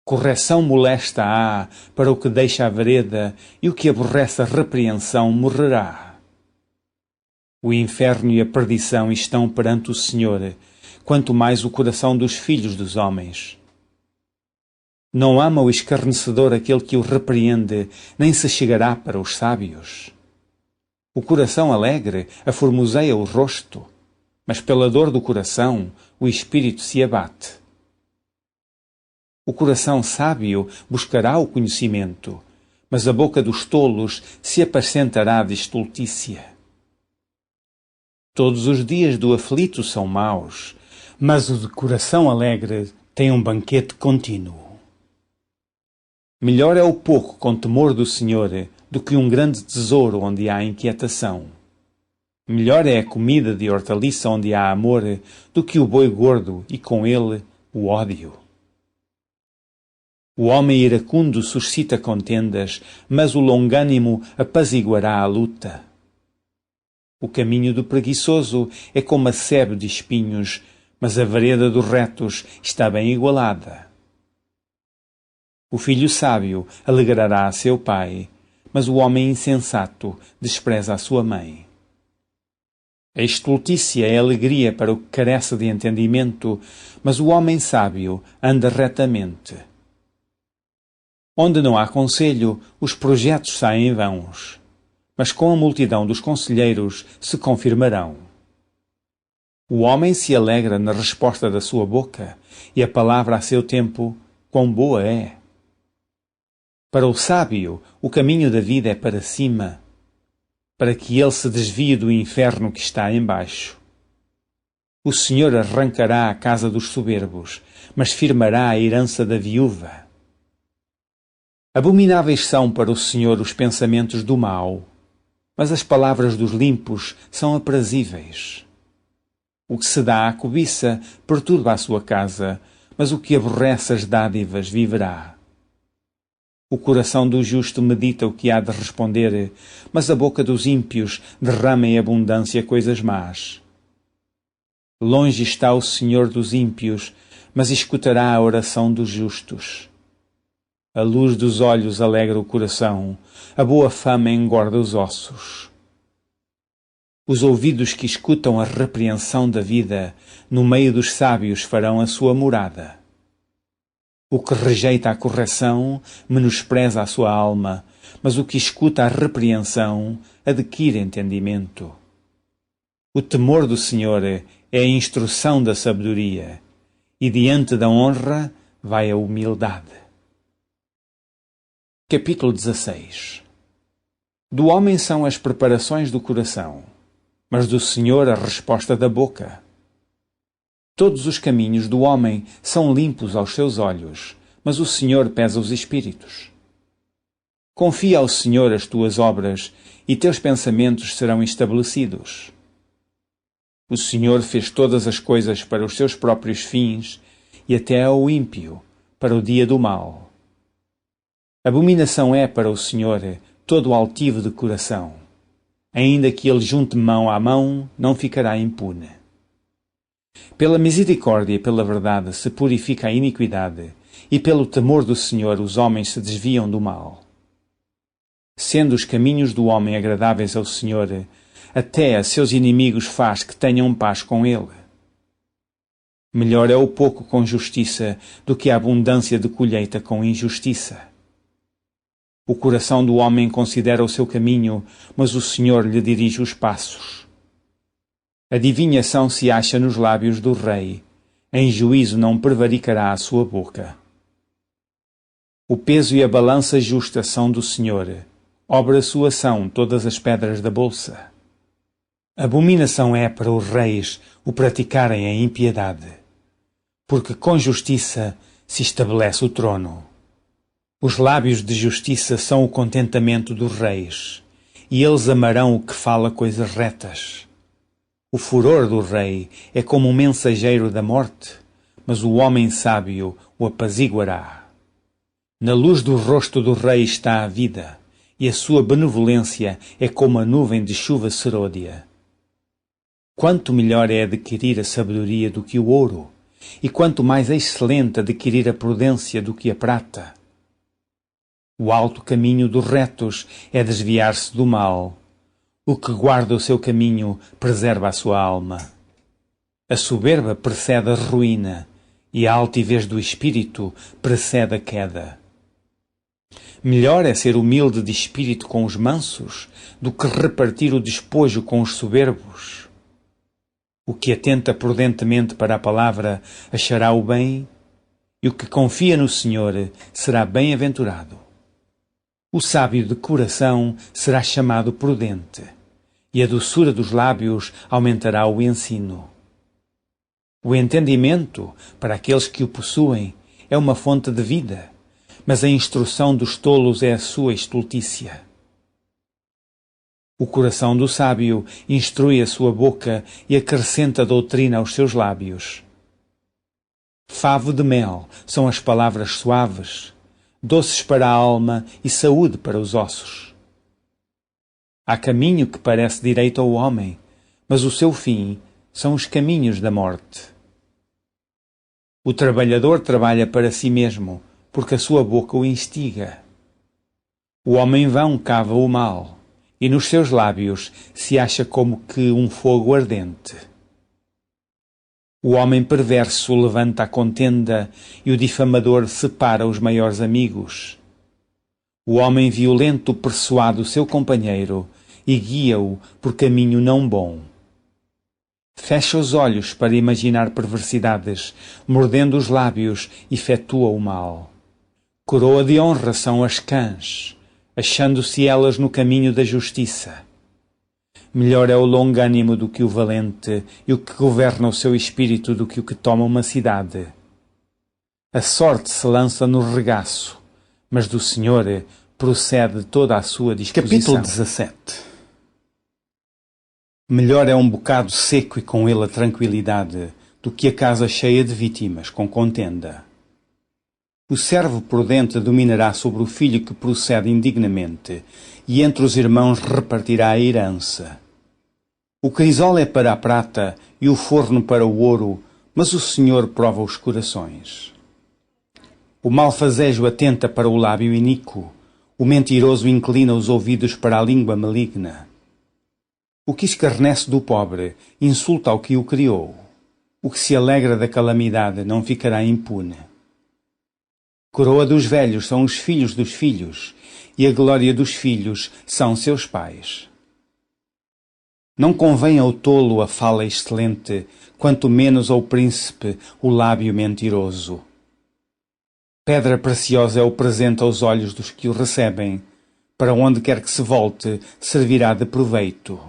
Correção molesta há para o que deixa a vereda, e o que aborrece a repreensão morrerá. O inferno e a perdição estão perante o Senhor, quanto mais o coração dos filhos dos homens. Não ama o escarnecedor aquele que o repreende, nem se chegará para os sábios. O coração alegre aformoseia o rosto, mas pela dor do coração o espírito se abate. O coração sábio buscará o conhecimento, mas a boca dos tolos se apacentará de estultícia. Todos os dias do aflito são maus, mas o de coração alegre tem um banquete contínuo. Melhor é o pouco com temor do Senhor do que um grande tesouro onde há inquietação. Melhor é a comida de hortaliça onde há amor do que o boi gordo e com ele o ódio. O homem iracundo suscita contendas, mas o longânimo apaziguará a luta. O caminho do preguiçoso é como a sebe de espinhos, mas a vereda dos retos está bem igualada. O filho sábio alegrará a seu pai, mas o homem insensato despreza a sua mãe. A estultícia é alegria para o que carece de entendimento, mas o homem sábio anda retamente. Onde não há conselho, os projetos saem vãos, mas com a multidão dos conselheiros se confirmarão. O homem se alegra na resposta da sua boca, e a palavra a seu tempo, quão boa é. Para o sábio, o caminho da vida é para cima, para que ele se desvie do inferno que está embaixo. O Senhor arrancará a casa dos soberbos, mas firmará a herança da viúva. Abomináveis são para o Senhor os pensamentos do mal, mas as palavras dos limpos são aprazíveis. O que se dá à cobiça perturba a sua casa, mas o que aborrece as dádivas viverá. O coração do justo medita o que há de responder, mas a boca dos ímpios derrama em abundância coisas más. Longe está o Senhor dos ímpios, mas escutará a oração dos justos. A luz dos olhos alegra o coração, a boa fama engorda os ossos. Os ouvidos que escutam a repreensão da vida, no meio dos sábios farão a sua morada. O que rejeita a correção, menospreza a sua alma, mas o que escuta a repreensão, adquire entendimento. O temor do Senhor é a instrução da sabedoria, e diante da honra vai a humildade. Capítulo 16. Do homem são as preparações do coração, mas do Senhor a resposta da boca. Todos os caminhos do homem são limpos aos seus olhos, mas o Senhor pesa os espíritos. Confia ao Senhor as tuas obras, e teus pensamentos serão estabelecidos. O Senhor fez todas as coisas para os seus próprios fins, e até ao ímpio, para o dia do mal. Abominação é para o Senhor todo altivo de coração. Ainda que ele junte mão à mão, não ficará impune. Pela misericórdia e pela verdade se purifica a iniquidade, e pelo temor do Senhor os homens se desviam do mal. Sendo os caminhos do homem agradáveis ao Senhor, até a seus inimigos faz que tenham paz com ele. Melhor é o pouco com justiça do que a abundância de colheita com injustiça. O coração do homem considera o seu caminho, mas o Senhor lhe dirige os passos. A adivinhação se acha nos lábios do rei, em juízo não prevaricará a sua boca. O peso e a balança justa são do Senhor, obra sua são todas as pedras da bolsa. Abominação é para os reis o praticarem a impiedade, porque com justiça se estabelece o trono. Os lábios de justiça são o contentamento dos reis, e eles amarão o que fala coisas retas. O furor do rei é como um mensageiro da morte, mas o homem sábio o apaziguará. Na luz do rosto do rei está a vida, e a sua benevolência é como a nuvem de chuva serôdia. Quanto melhor é adquirir a sabedoria do que o ouro, e quanto mais excelente adquirir a prudência do que a prata. O alto caminho dos retos é desviar-se do mal. O que guarda o seu caminho preserva a sua alma. A soberba precede a ruína, e a altivez do espírito precede a queda. Melhor é ser humilde de espírito com os mansos do que repartir o despojo com os soberbos. O que atenta prudentemente para a palavra achará o bem, e o que confia no Senhor será bem-aventurado. O sábio de coração será chamado prudente, e a doçura dos lábios aumentará o ensino. O entendimento, para aqueles que o possuem, é uma fonte de vida, mas a instrução dos tolos é a sua estultícia. O coração do sábio instrui a sua boca e acrescenta doutrina aos seus lábios. Favo de mel são as palavras suaves, doces para a alma e saúde para os ossos. Há caminho que parece direito ao homem, mas o seu fim são os caminhos da morte. O trabalhador trabalha para si mesmo, porque a sua boca o instiga. O homem vão cava o mal, e nos seus lábios se acha como que um fogo ardente. O homem perverso levanta a contenda, e o difamador separa os maiores amigos. O homem violento persuade o seu companheiro, e guia-o por caminho não bom. Fecha os olhos para imaginar perversidades, mordendo os lábios, efetua o mal. Coroa de honra são as cãs, achando-se elas no caminho da justiça. Melhor é o longânimo do que o valente, e o que governa o seu espírito do que o que toma uma cidade. A sorte se lança no regaço, mas do Senhor procede toda a sua disposição. Capítulo 17. Melhor é um bocado seco e com ele a tranquilidade, do que a casa cheia de vítimas com contenda. O servo prudente dominará sobre o filho que procede indignamente, e entre os irmãos repartirá a herança. O crisol é para a prata e o forno para o ouro, mas o Senhor prova os corações. O malfazejo atenta para o lábio iníquo, o mentiroso inclina os ouvidos para a língua maligna. O que escarnece do pobre insulta ao que o criou. O que se alegra da calamidade não ficará impune. Coroa dos velhos são os filhos dos filhos, e a glória dos filhos são seus pais. Não convém ao tolo a fala excelente, quanto menos ao príncipe o lábio mentiroso. Pedra preciosa é o presente aos olhos dos que o recebem, para onde quer que se volte, servirá de proveito.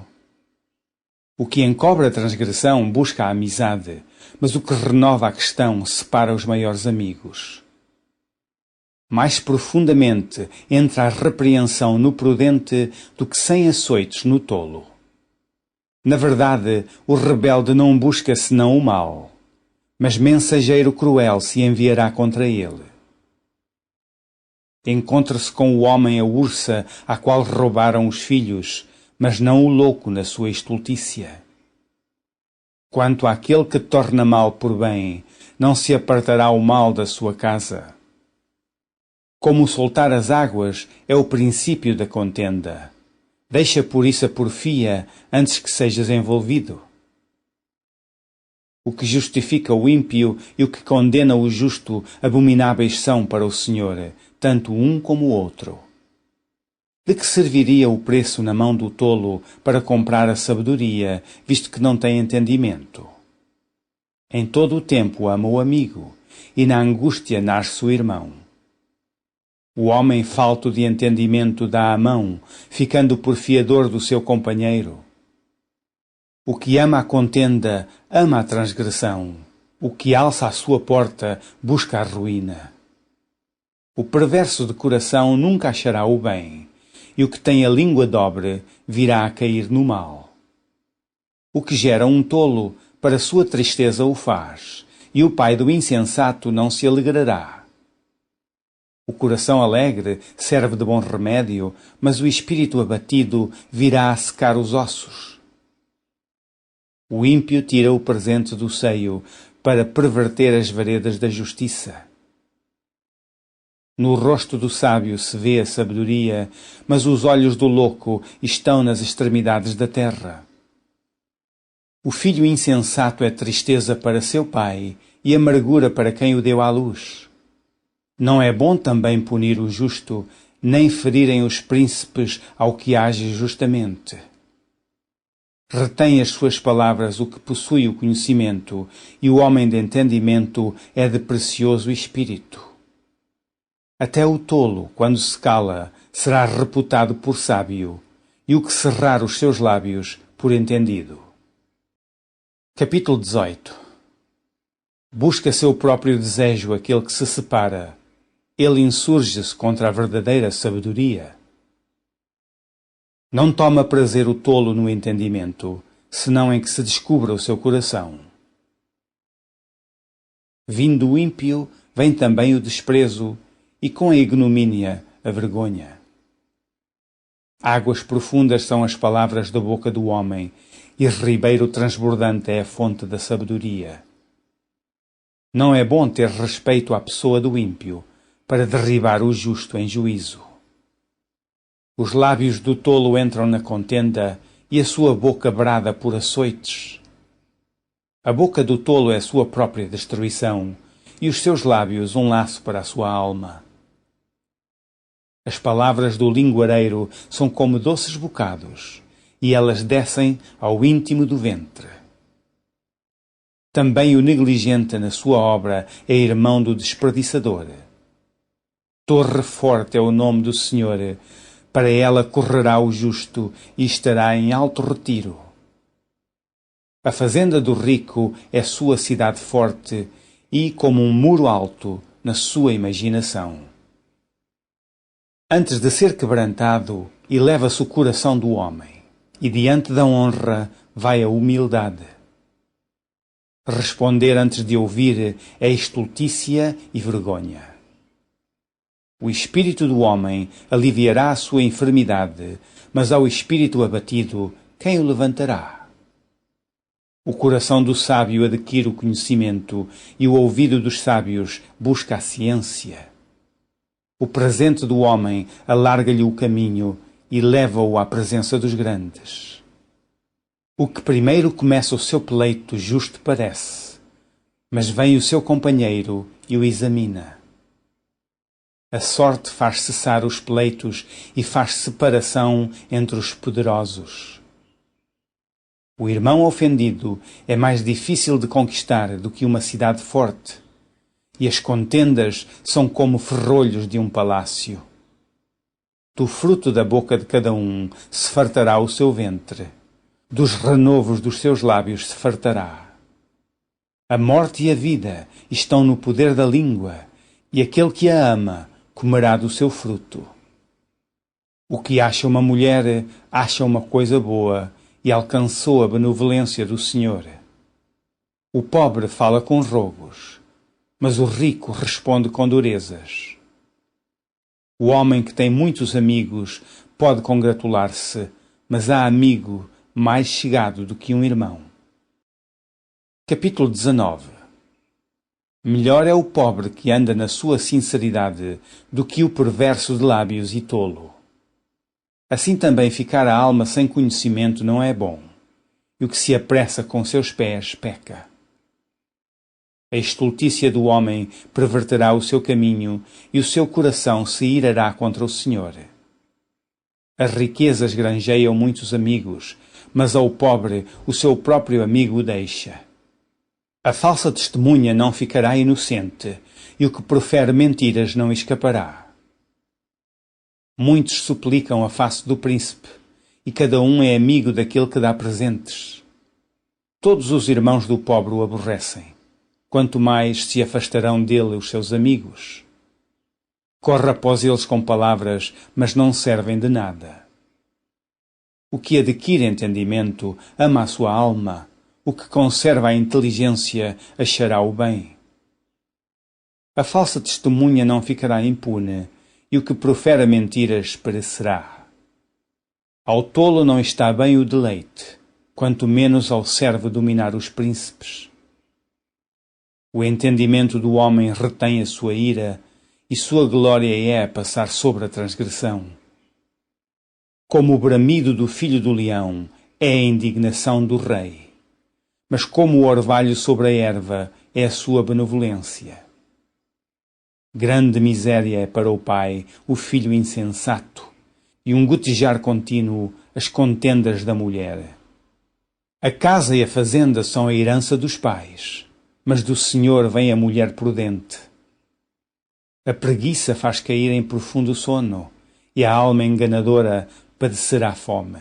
O que encobre a transgressão busca a amizade, mas o que renova a questão separa os maiores amigos. Mais profundamente entra a repreensão no prudente do que 100 açoites no tolo. Na verdade, o rebelde não busca senão o mal, mas mensageiro cruel se enviará contra ele. Encontra-se com o homem a ursa à qual roubaram os filhos, mas não o louco na sua estultícia. Quanto àquele que torna mal por bem, não se apartará o mal da sua casa. Como soltar as águas é o princípio da contenda. Deixa por isso a porfia antes que sejas envolvido. O que justifica o ímpio e o que condena o justo abomináveis são para o Senhor, tanto um como o outro. De que serviria o preço na mão do tolo para comprar a sabedoria, visto que não tem entendimento? Em todo o tempo ama o amigo, e na angústia nasce o irmão. O homem falto de entendimento dá a mão, ficando por fiador do seu companheiro. O que ama a contenda, ama a transgressão. O que alça a sua porta, busca a ruína. O perverso de coração nunca achará o bem, e o que tem a língua dobre virá a cair no mal. O que gera um tolo, para sua tristeza o faz, e o pai do insensato não se alegrará. O coração alegre serve de bom remédio, mas o espírito abatido virá a secar os ossos. O ímpio tira o presente do seio para perverter as veredas da justiça. No rosto do sábio se vê a sabedoria, mas os olhos do louco estão nas extremidades da terra. O filho insensato é tristeza para seu pai, e amargura para quem o deu à luz. Não é bom também punir o justo, nem ferirem os príncipes ao que age justamente. Retém as suas palavras o que possui o conhecimento, e o homem de entendimento é de precioso espírito. Até o tolo, quando se cala, será reputado por sábio, e o que cerrar os seus lábios por entendido. Capítulo 18. Busca seu próprio desejo aquele que se separa. Ele insurge-se contra a verdadeira sabedoria. Não toma prazer o tolo no entendimento, senão em que se descubra o seu coração. Vindo o ímpio, vem também o desprezo, e com a ignomínia a vergonha. Águas profundas são as palavras da boca do homem, e ribeiro transbordante é a fonte da sabedoria. Não é bom ter respeito à pessoa do ímpio, para derribar o justo em juízo. Os lábios do tolo entram na contenda, e a sua boca brada por açoites. A boca do tolo é sua própria destruição, e os seus lábios um laço para a sua alma. As palavras do linguareiro são como doces bocados, e elas descem ao íntimo do ventre. Também o negligente na sua obra é irmão do desperdiçador. Torre forte é o nome do Senhor, para ela correrá o justo e estará em alto retiro. A fazenda do rico é sua cidade forte e como um muro alto na sua imaginação. Antes de ser quebrantado, eleva-se o coração do homem, e diante da honra vai a humildade. Responder antes de ouvir é estultícia e vergonha. O espírito do homem aliviará a sua enfermidade, mas ao espírito abatido, quem o levantará? O coração do sábio adquire o conhecimento, e o ouvido dos sábios busca a ciência. O presente do homem alarga-lhe o caminho e leva-o à presença dos grandes. O que primeiro começa o seu pleito justo parece, mas vem o seu companheiro e o examina. A sorte faz cessar os pleitos e faz separação entre os poderosos. O irmão ofendido é mais difícil de conquistar do que uma cidade forte, e as contendas são como ferrolhos de um palácio. Do fruto da boca de cada um se fartará o seu ventre, dos renovos dos seus lábios se fartará. A morte e a vida estão no poder da língua, e aquele que a ama comerá do seu fruto. O que acha uma mulher, acha uma coisa boa, e alcançou a benevolência do Senhor. O pobre fala com rogos, mas o rico responde com durezas. O homem que tem muitos amigos pode congratular-se, mas há amigo mais chegado do que um irmão. Capítulo 19. Melhor é o pobre que anda na sua sinceridade do que o perverso de lábios e tolo. Assim também ficar a alma sem conhecimento não é bom, e o que se apressa com seus pés peca. A estultícia do homem perverterá o seu caminho, e o seu coração se irará contra o Senhor. As riquezas granjeiam muitos amigos, mas ao pobre o seu próprio amigo o deixa. A falsa testemunha não ficará inocente, e o que profere mentiras não escapará. Muitos suplicam a face do príncipe, e cada um é amigo daquele que dá presentes. Todos os irmãos do pobre o aborrecem, quanto mais se afastarão dele os seus amigos. Corre após eles com palavras, mas não servem de nada. O que adquire entendimento ama a sua alma, o que conserva a inteligência achará o bem. A falsa testemunha não ficará impune, e o que profere mentiras perecerá. Ao tolo não está bem o deleite, quanto menos ao servo dominar os príncipes. O entendimento do homem retém a sua ira, e sua glória é passar sobre a transgressão. Como o bramido do filho do leão é a indignação do rei, mas como o orvalho sobre a erva é a sua benevolência. Grande miséria é para o pai o filho insensato, e um gotejar contínuo as contendas da mulher. A casa e a fazenda são a herança dos pais, mas do Senhor vem a mulher prudente. A preguiça faz cair em profundo sono, e a alma enganadora padecerá fome.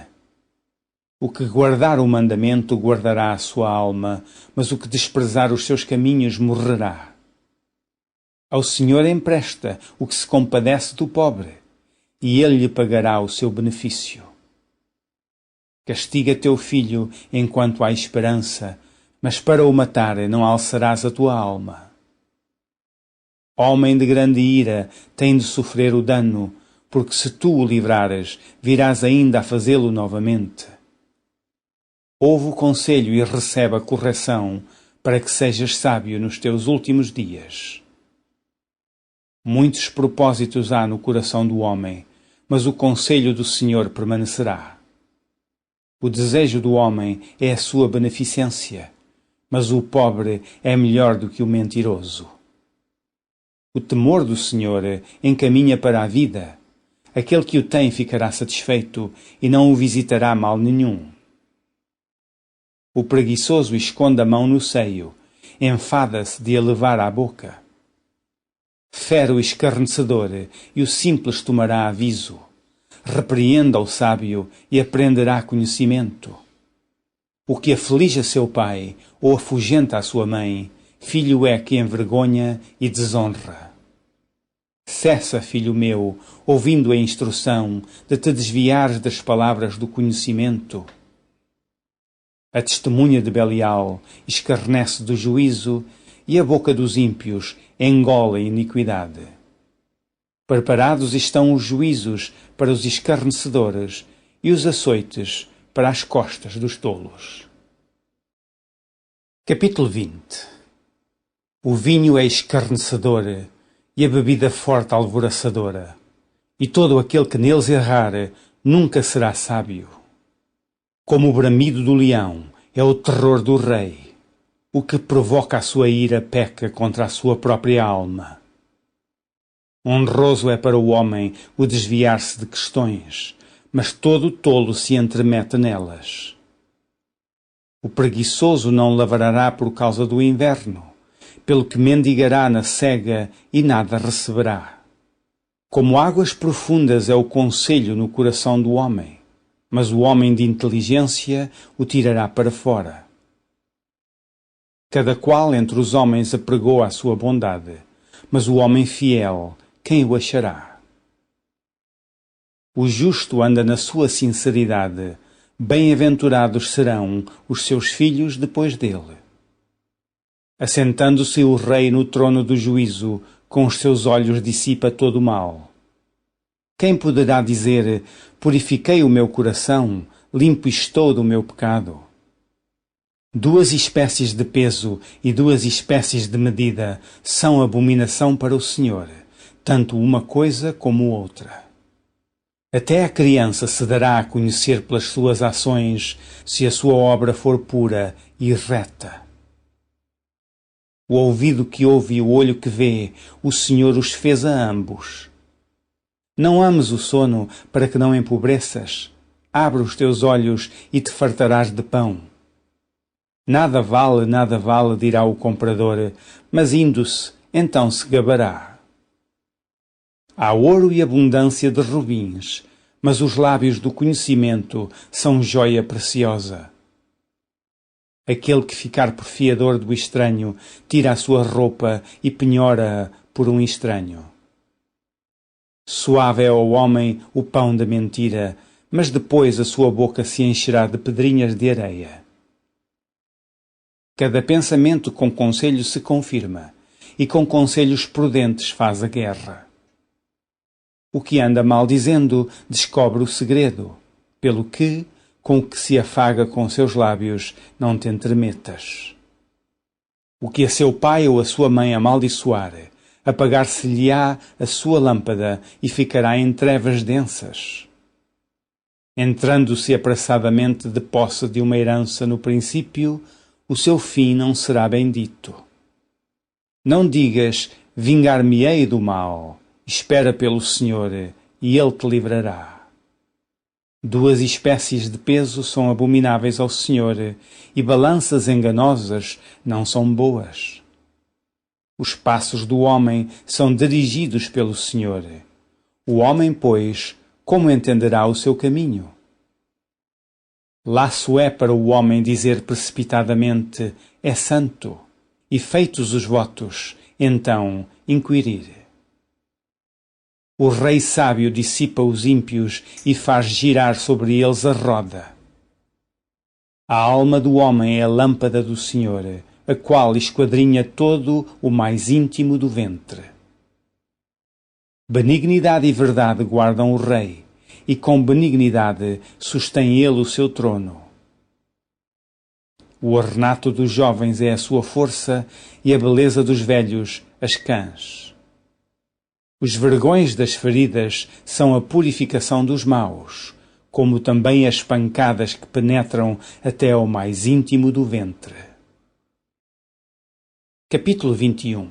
O que guardar o mandamento guardará a sua alma, mas o que desprezar os seus caminhos morrerá. Ao Senhor empresta o que se compadece do pobre, e ele lhe pagará o seu benefício. Castiga teu filho enquanto há esperança, mas para o matar não alçarás a tua alma. Homem de grande ira tem de sofrer o dano, porque se tu o livrares, virás ainda a fazê-lo novamente. Ouve o conselho e recebe a correção, para que sejas sábio nos teus últimos dias. Muitos propósitos há no coração do homem, mas o conselho do Senhor permanecerá. O desejo do homem é a sua beneficência, mas o pobre é melhor do que o mentiroso. O temor do Senhor encaminha para a vida. Aquele que o tem ficará satisfeito e não o visitará mal nenhum. O preguiçoso esconde a mão no seio, enfada-se de a levar à boca. Fere o escarnecedor e o simples tomará aviso. Repreenda o sábio e aprenderá conhecimento. O que aflige a seu pai ou afugenta a sua mãe, filho é que envergonha e desonra. Cessa, filho meu, ouvindo a instrução, de te desviares das palavras do conhecimento. A testemunha de Belial escarnece do juízo, e a boca dos ímpios engole a iniquidade. Preparados estão os juízos para os escarnecedores e os açoites para as costas dos tolos. Capítulo 20. O vinho é escarnecedor e a bebida forte alvoraçadora, e todo aquele que neles errar nunca será sábio. Como o bramido do leão é o terror do rei, o que provoca a sua ira peca contra a sua própria alma. Honroso é para o homem o desviar-se de questões, mas todo tolo se entremete nelas. O preguiçoso não lavrará por causa do inverno, pelo que mendigará na cega e nada receberá. Como águas profundas é o conselho no coração do homem, mas o homem de inteligência o tirará para fora. Cada qual entre os homens apregou a sua bondade, mas o homem fiel, quem o achará? O justo anda na sua sinceridade, bem-aventurados serão os seus filhos depois dele. Assentando-se o rei no trono do juízo, com os seus olhos dissipa todo o mal. Quem poderá dizer, purifiquei o meu coração, limpo estou do meu pecado? 2 espécies de peso e 2 espécies de medida são abominação para o Senhor, tanto uma coisa como outra. Até a criança se dará a conhecer pelas suas ações, se a sua obra for pura e reta. O ouvido que ouve e o olho que vê, o Senhor os fez a ambos. Não ames o sono para que não empobreças. Abre os teus olhos e te fartarás de pão. Nada vale, dirá o comprador, mas indo-se, então se gabará. Há ouro e abundância de rubins, mas os lábios do conhecimento são joia preciosa. Aquele que ficar por fiador do estranho, tira a sua roupa e penhora-a por um estranho. Suave é ao homem o pão da mentira, mas depois a sua boca se encherá de pedrinhas de areia. Cada pensamento com conselho se confirma, e com conselhos prudentes faz a guerra. O que anda maldizendo descobre o segredo, pelo que, com o que se afaga com seus lábios, não te entremetas. O que a seu pai ou a sua mãe amaldiçoar, apagar-se-lhe-á a sua lâmpada e ficará em trevas densas. Entrando-se apressadamente de posse de uma herança no princípio, o seu fim não será bendito. Não digas, vingar-me-ei do mal. Espera pelo Senhor, e Ele te livrará. Duas espécies de peso são abomináveis ao Senhor, e balanças enganosas não são boas. Os passos do homem são dirigidos pelo Senhor. O homem, pois, como entenderá o seu caminho? Laço é para o homem dizer precipitadamente, é santo, e feitos os votos, então inquirir. O rei sábio dissipa os ímpios e faz girar sobre eles a roda. A alma do homem é a lâmpada do Senhor, a qual esquadrinha todo o mais íntimo do ventre. Benignidade e verdade guardam o rei, e com benignidade sustém ele o seu trono. O ornato dos jovens é a sua força, e a beleza dos velhos as cãs. Os vergões das feridas são a purificação dos maus, como também as pancadas que penetram até ao mais íntimo do ventre. Capítulo 21.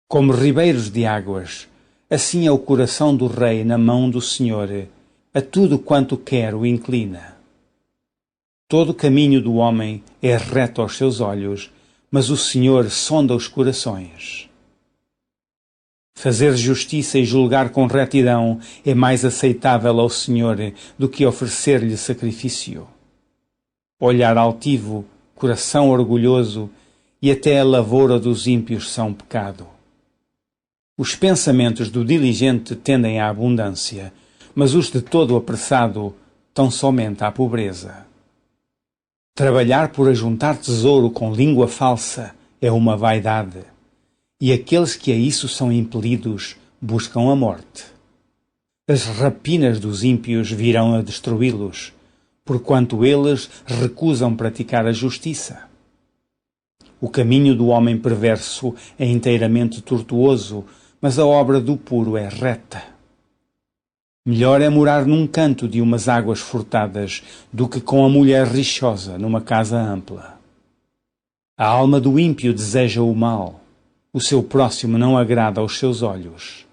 Como ribeiros de águas, assim é o coração do rei na mão do Senhor, a tudo quanto quer o inclina. Todo o caminho do homem é reto aos seus olhos, mas o Senhor sonda os corações. Fazer justiça e julgar com retidão é mais aceitável ao Senhor do que oferecer-lhe sacrifício. Olhar altivo, coração orgulhoso e até a lavoura dos ímpios são pecado. Os pensamentos do diligente tendem à abundância, mas os de todo apressado tão somente à pobreza. Trabalhar por ajuntar tesouro com língua falsa é uma vaidade, e aqueles que a isso são impelidos buscam a morte. As rapinas dos ímpios virão a destruí-los, porquanto eles recusam praticar a justiça. O caminho do homem perverso é inteiramente tortuoso, mas a obra do puro é reta. Melhor é morar num canto de umas águas furtadas do que com a mulher rixosa numa casa ampla. A alma do ímpio deseja o mal, o seu próximo não agrada aos seus olhos.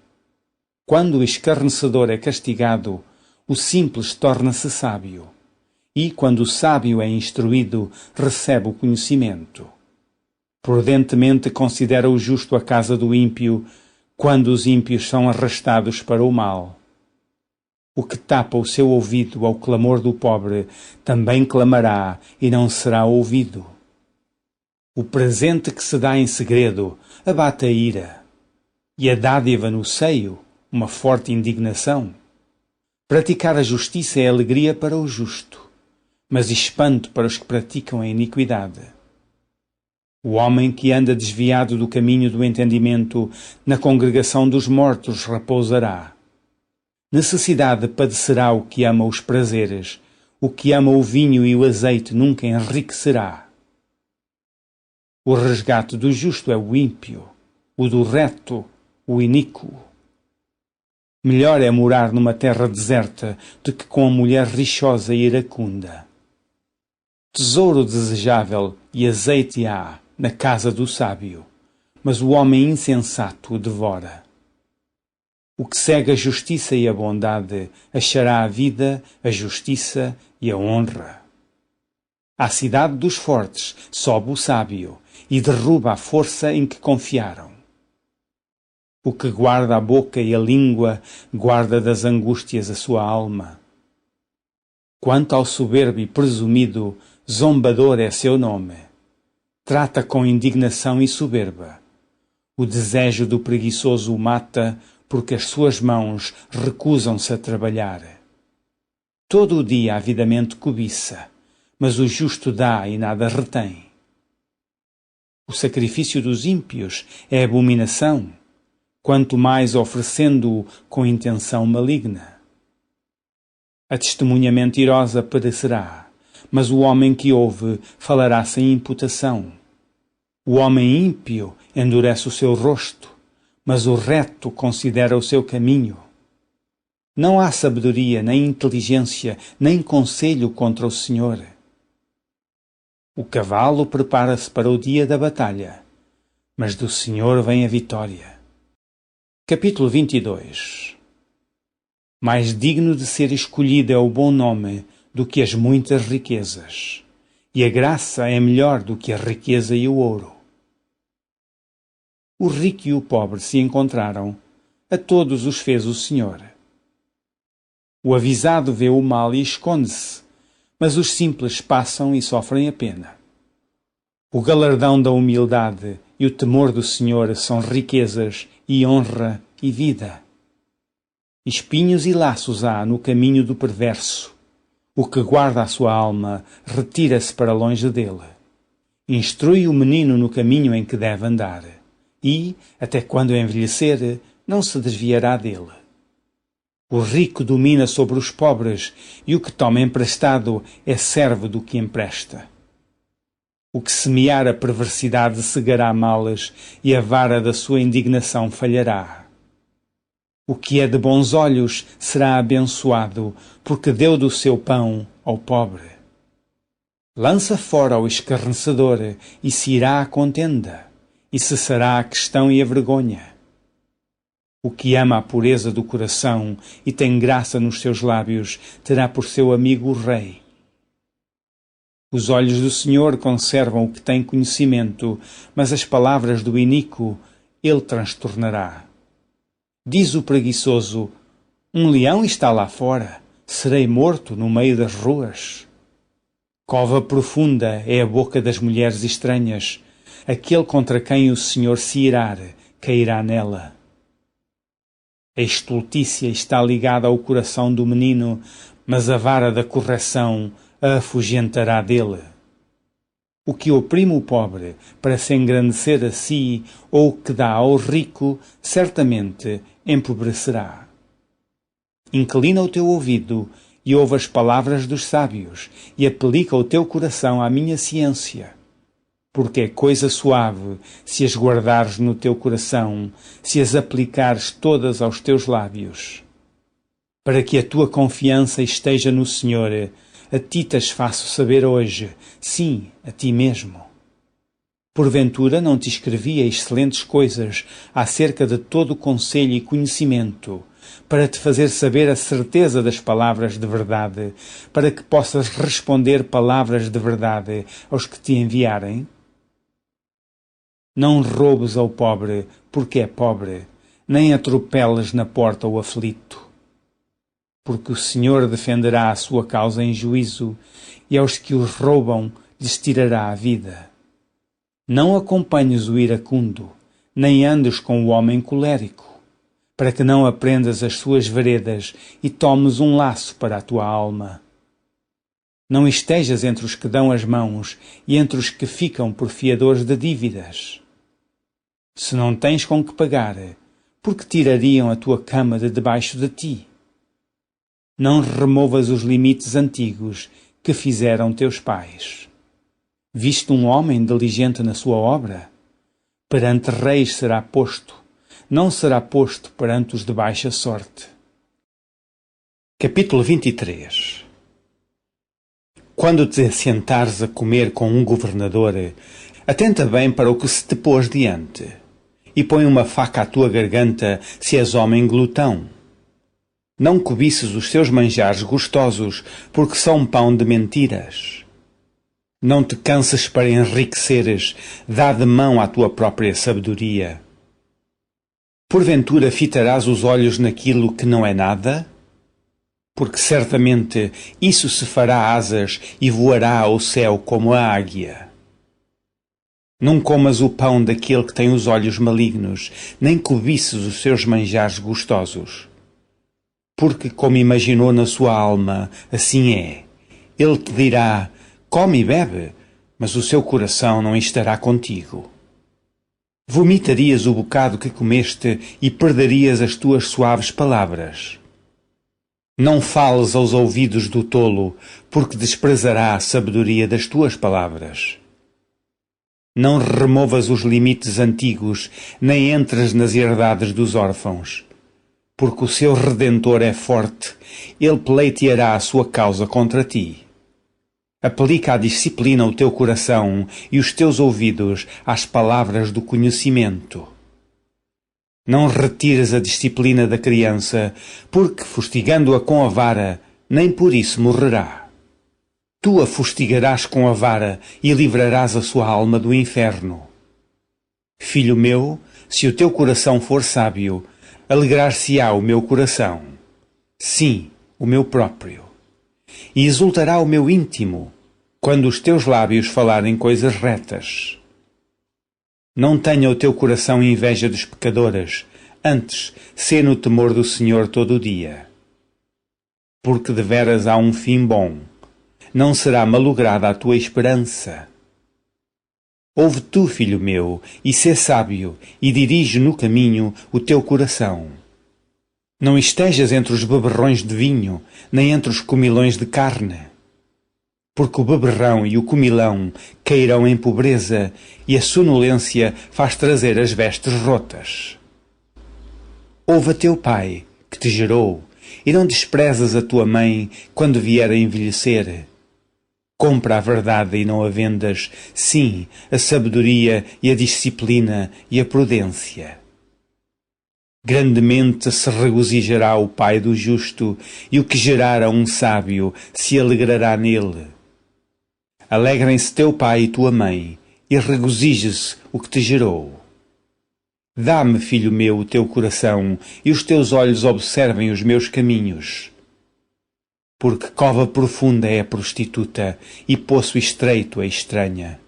Quando o escarnecedor é castigado, o simples torna-se sábio, e quando o sábio é instruído, recebe o conhecimento. Prudentemente considera o justo a casa do ímpio, quando os ímpios são arrastados para o mal. O que tapa o seu ouvido ao clamor do pobre, também clamará e não será ouvido. O presente que se dá em segredo abate a ira, e a dádiva no seio, uma forte indignação. Praticar a justiça é alegria para o justo, mas espanto para os que praticam a iniquidade. O homem que anda desviado do caminho do entendimento, na congregação dos mortos repousará. Necessidade padecerá o que ama os prazeres, o que ama o vinho e o azeite nunca enriquecerá. O resgate do justo é o ímpio, o do reto, o iníquo. Melhor é morar numa terra deserta do que com a mulher rixosa e iracunda. Tesouro desejável e azeite há na casa do sábio, mas o homem insensato o devora. O que segue a justiça e a bondade achará a vida, a justiça e a honra. À cidade dos fortes sobe o sábio e derruba a força em que confiaram. O que guarda a boca e a língua guarda das angústias a sua alma. Quanto ao soberbo e presumido, zombador é seu nome. Trata com indignação e soberba. O desejo do preguiçoso o mata, porque as suas mãos recusam-se a trabalhar. Todo o dia avidamente cobiça, mas o justo dá e nada retém. O sacrifício dos ímpios é abominação, quanto mais oferecendo-o com intenção maligna. A testemunha mentirosa perecerá, mas o homem que ouve falará sem imputação. O homem ímpio endurece o seu rosto, mas o reto considera o seu caminho. Não há sabedoria, nem inteligência, nem conselho contra o Senhor. O cavalo prepara-se para o dia da batalha, mas do Senhor vem a vitória. Capítulo 22. Mais digno de ser escolhido é o bom nome do que as muitas riquezas, e a graça é melhor do que a riqueza e o ouro. O rico e o pobre se encontraram, a todos os fez o Senhor. O avisado vê o mal e esconde-se, mas os simples passam e sofrem a pena. O galardão da humildade e o temor do Senhor são riquezas e honra e vida. Espinhos e laços há no caminho do perverso. O que guarda a sua alma retira-se para longe dele. Instrui o menino no caminho em que deve andar, e, até quando envelhecer, não se desviará dele. O rico domina sobre os pobres, e o que toma emprestado é servo do que empresta. O que semear a perversidade cegará males, e a vara da sua indignação falhará. O que é de bons olhos será abençoado, porque deu do seu pão ao pobre. Lança fora o escarnecedor, e se irá a contenda, e cessará a questão e a vergonha. O que ama a pureza do coração e tem graça nos seus lábios, terá por seu amigo o rei. Os olhos do Senhor conservam o que tem conhecimento, mas as palavras do iníquo ele transtornará. Diz o preguiçoso: um leão está lá fora, serei morto no meio das ruas. Cova profunda é a boca das mulheres estranhas, aquele contra quem o Senhor se irar, cairá nela. A estultícia está ligada ao coração do menino, mas a vara da correção a afugentará dele. O que oprime o pobre para se engrandecer a si, ou o que dá ao rico, certamente empobrecerá. Inclina o teu ouvido e ouve as palavras dos sábios, e aplica o teu coração à minha ciência. Porque é coisa suave se as guardares no teu coração, se as aplicares todas aos teus lábios. Para que a tua confiança esteja no Senhor, a ti te faço saber hoje, sim, a ti mesmo. Porventura não te escrevi excelentes coisas acerca de todo o conselho e conhecimento, para te fazer saber a certeza das palavras de verdade, para que possas responder palavras de verdade aos que te enviarem? Não roubes ao pobre, porque é pobre, nem atropeles na porta o aflito. Porque o Senhor defenderá a sua causa em juízo, e aos que os roubam lhes tirará a vida. Não acompanhes o iracundo, nem andes com o homem colérico, para que não aprendas as suas veredas e tomes um laço para a tua alma. Não estejas entre os que dão as mãos e entre os que ficam por fiadores de dívidas. Se não tens com que pagar, por que tirariam a tua cama de debaixo de ti? Não removas os limites antigos que fizeram teus pais. Viste um homem diligente na sua obra? Perante reis será posto, não será posto perante os de baixa sorte. Capítulo 23. Quando te assentares a comer com um governador, atenta bem para o que se te pôs diante, e põe uma faca à tua garganta se és homem glutão. Não cobices os seus manjares gostosos, porque são pão de mentiras. Não te canses para enriqueceres, dá de mão à tua própria sabedoria. Porventura fitarás os olhos naquilo que não é nada? Porque certamente isso se fará asas e voará ao céu como a águia. Não comas o pão daquele que tem os olhos malignos, nem cobices os seus manjares gostosos. Porque, como imaginou na sua alma, assim é. Ele te dirá: come e bebe, mas o seu coração não estará contigo. Vomitarias o bocado que comeste e perderias as tuas suaves palavras. Não fales aos ouvidos do tolo, porque desprezará a sabedoria das tuas palavras. Não removas os limites antigos, nem entres nas herdades dos órfãos. Porque o seu Redentor é forte, ele pleiteará a sua causa contra ti. Aplica a disciplina o teu coração e os teus ouvidos às palavras do conhecimento. Não retires a disciplina da criança, porque, fustigando-a com a vara, nem por isso morrerá. Tu a fustigarás com a vara e livrarás a sua alma do inferno. Filho meu, se o teu coração for sábio, alegrar-se-á o meu coração. Sim, o meu próprio. E exultará o meu íntimo, quando os teus lábios falarem coisas retas. Não tenha o teu coração inveja dos pecadores, antes, sê no temor do Senhor todo o dia. Porque deveras há um fim bom, não será malograda a tua esperança. Ouve tu, filho meu, e sê sábio, e dirige no caminho o teu coração. Não estejas entre os beberrões de vinho, nem entre os comilões de carne. Porque o beberrão e o comilão cairão em pobreza, e a sonolência faz trazer as vestes rotas. Ouve a teu pai, que te gerou, e não desprezas a tua mãe quando vier a envelhecer. Compra a verdade e não a vendas, sim, a sabedoria e a disciplina e a prudência. Grandemente se regozijará o pai do justo, e o que gerar a um sábio se alegrará nele. Alegrem-se teu pai e tua mãe, e regozije-se o que te gerou. Dá-me, filho meu, o teu coração, e os teus olhos observem os meus caminhos. Porque cova profunda é a prostituta, e poço estreito a estranha.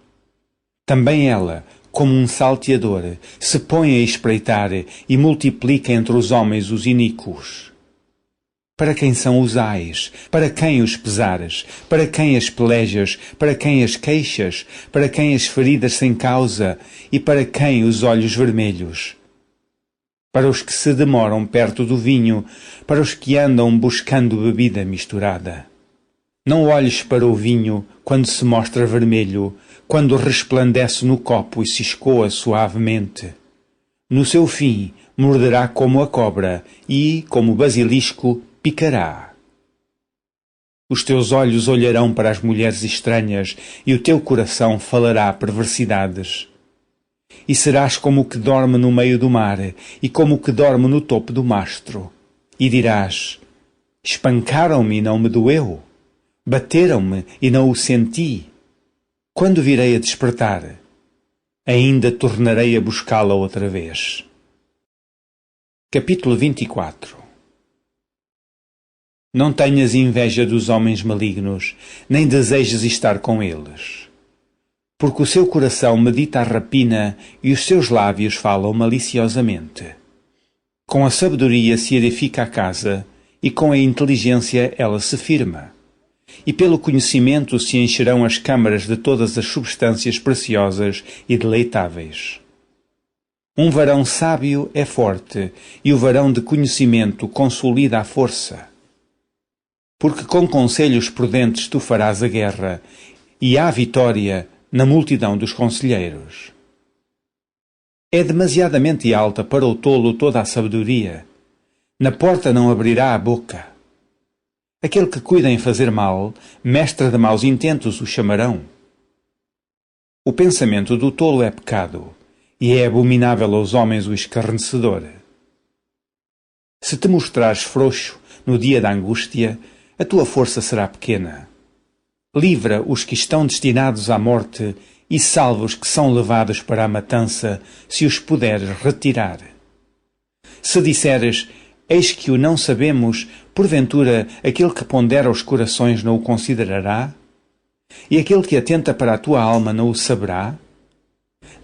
Também ela, como um salteador, se põe a espreitar e multiplica entre os homens os iníquos. Para quem são os ais? Para quem os pesares? Para quem as pelejas? Para quem as queixas? Para quem as feridas sem causa? E para quem os olhos vermelhos? Para os que se demoram perto do vinho, para os que andam buscando bebida misturada. Não olhes para o vinho quando se mostra vermelho, quando resplandece no copo e se escoa suavemente. No seu fim, morderá como a cobra e, como o basilisco, picará. Os teus olhos olharão para as mulheres estranhas e o teu coração falará perversidades. E serás como o que dorme no meio do mar e como o que dorme no topo do mastro. E dirás: espancaram-me e não me doeu. Bateram-me e não o senti. Quando virei a despertar, ainda tornarei a buscá-la outra vez. Capítulo 24. Não tenhas inveja dos homens malignos, nem desejes estar com eles. Porque o seu coração medita a rapina e os seus lábios falam maliciosamente. Com a sabedoria se edifica a casa, e com a inteligência ela se firma. E pelo conhecimento se encherão as câmaras de todas as substâncias preciosas e deleitáveis. Um varão sábio é forte, e o varão de conhecimento consolida a força. Porque com conselhos prudentes tu farás a guerra, e há vitória na multidão dos conselheiros. É demasiadamente alta para o tolo toda a sabedoria. Na porta não abrirá a boca. Aquele que cuida em fazer mal, mestre de maus intentos o chamarão. O pensamento do tolo é pecado, e é abominável aos homens o escarnecedor. Se te mostrares frouxo no dia da angústia, a tua força será pequena. Livra os que estão destinados à morte e salva os que são levados para a matança, se os puderes retirar. Se disseres: eis que o não sabemos, porventura aquele que pondera os corações não o considerará? E aquele que atenta para a tua alma não o saberá?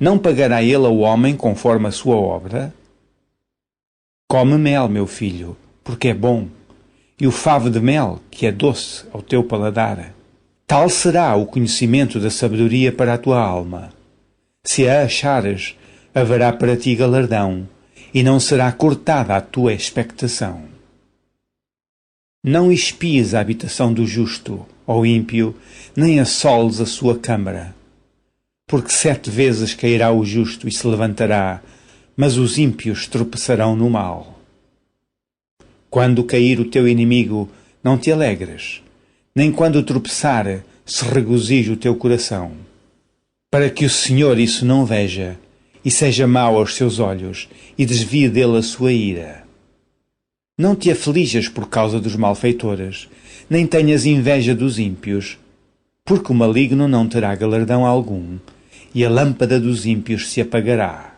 Não pagará ele ao homem conforme a sua obra? Come mel, meu filho, porque é bom, e o favo de mel, que é doce ao teu paladar. Tal será o conhecimento da sabedoria para a tua alma. Se a achares, haverá para ti galardão, e não será cortada a tua expectação. Não espies a habitação do justo, ó ímpio, nem assoles a sua câmara. Porque 7 vezes cairá o justo e se levantará, mas os ímpios tropeçarão no mal. Quando cair o teu inimigo, não te alegres, nem quando tropeçar, se regozije o teu coração. Para que o Senhor isso não veja, e seja mau aos seus olhos, e desvie dele a sua ira. Não te aflijas por causa dos malfeitores, nem tenhas inveja dos ímpios, porque o maligno não terá galardão algum, e a lâmpada dos ímpios se apagará.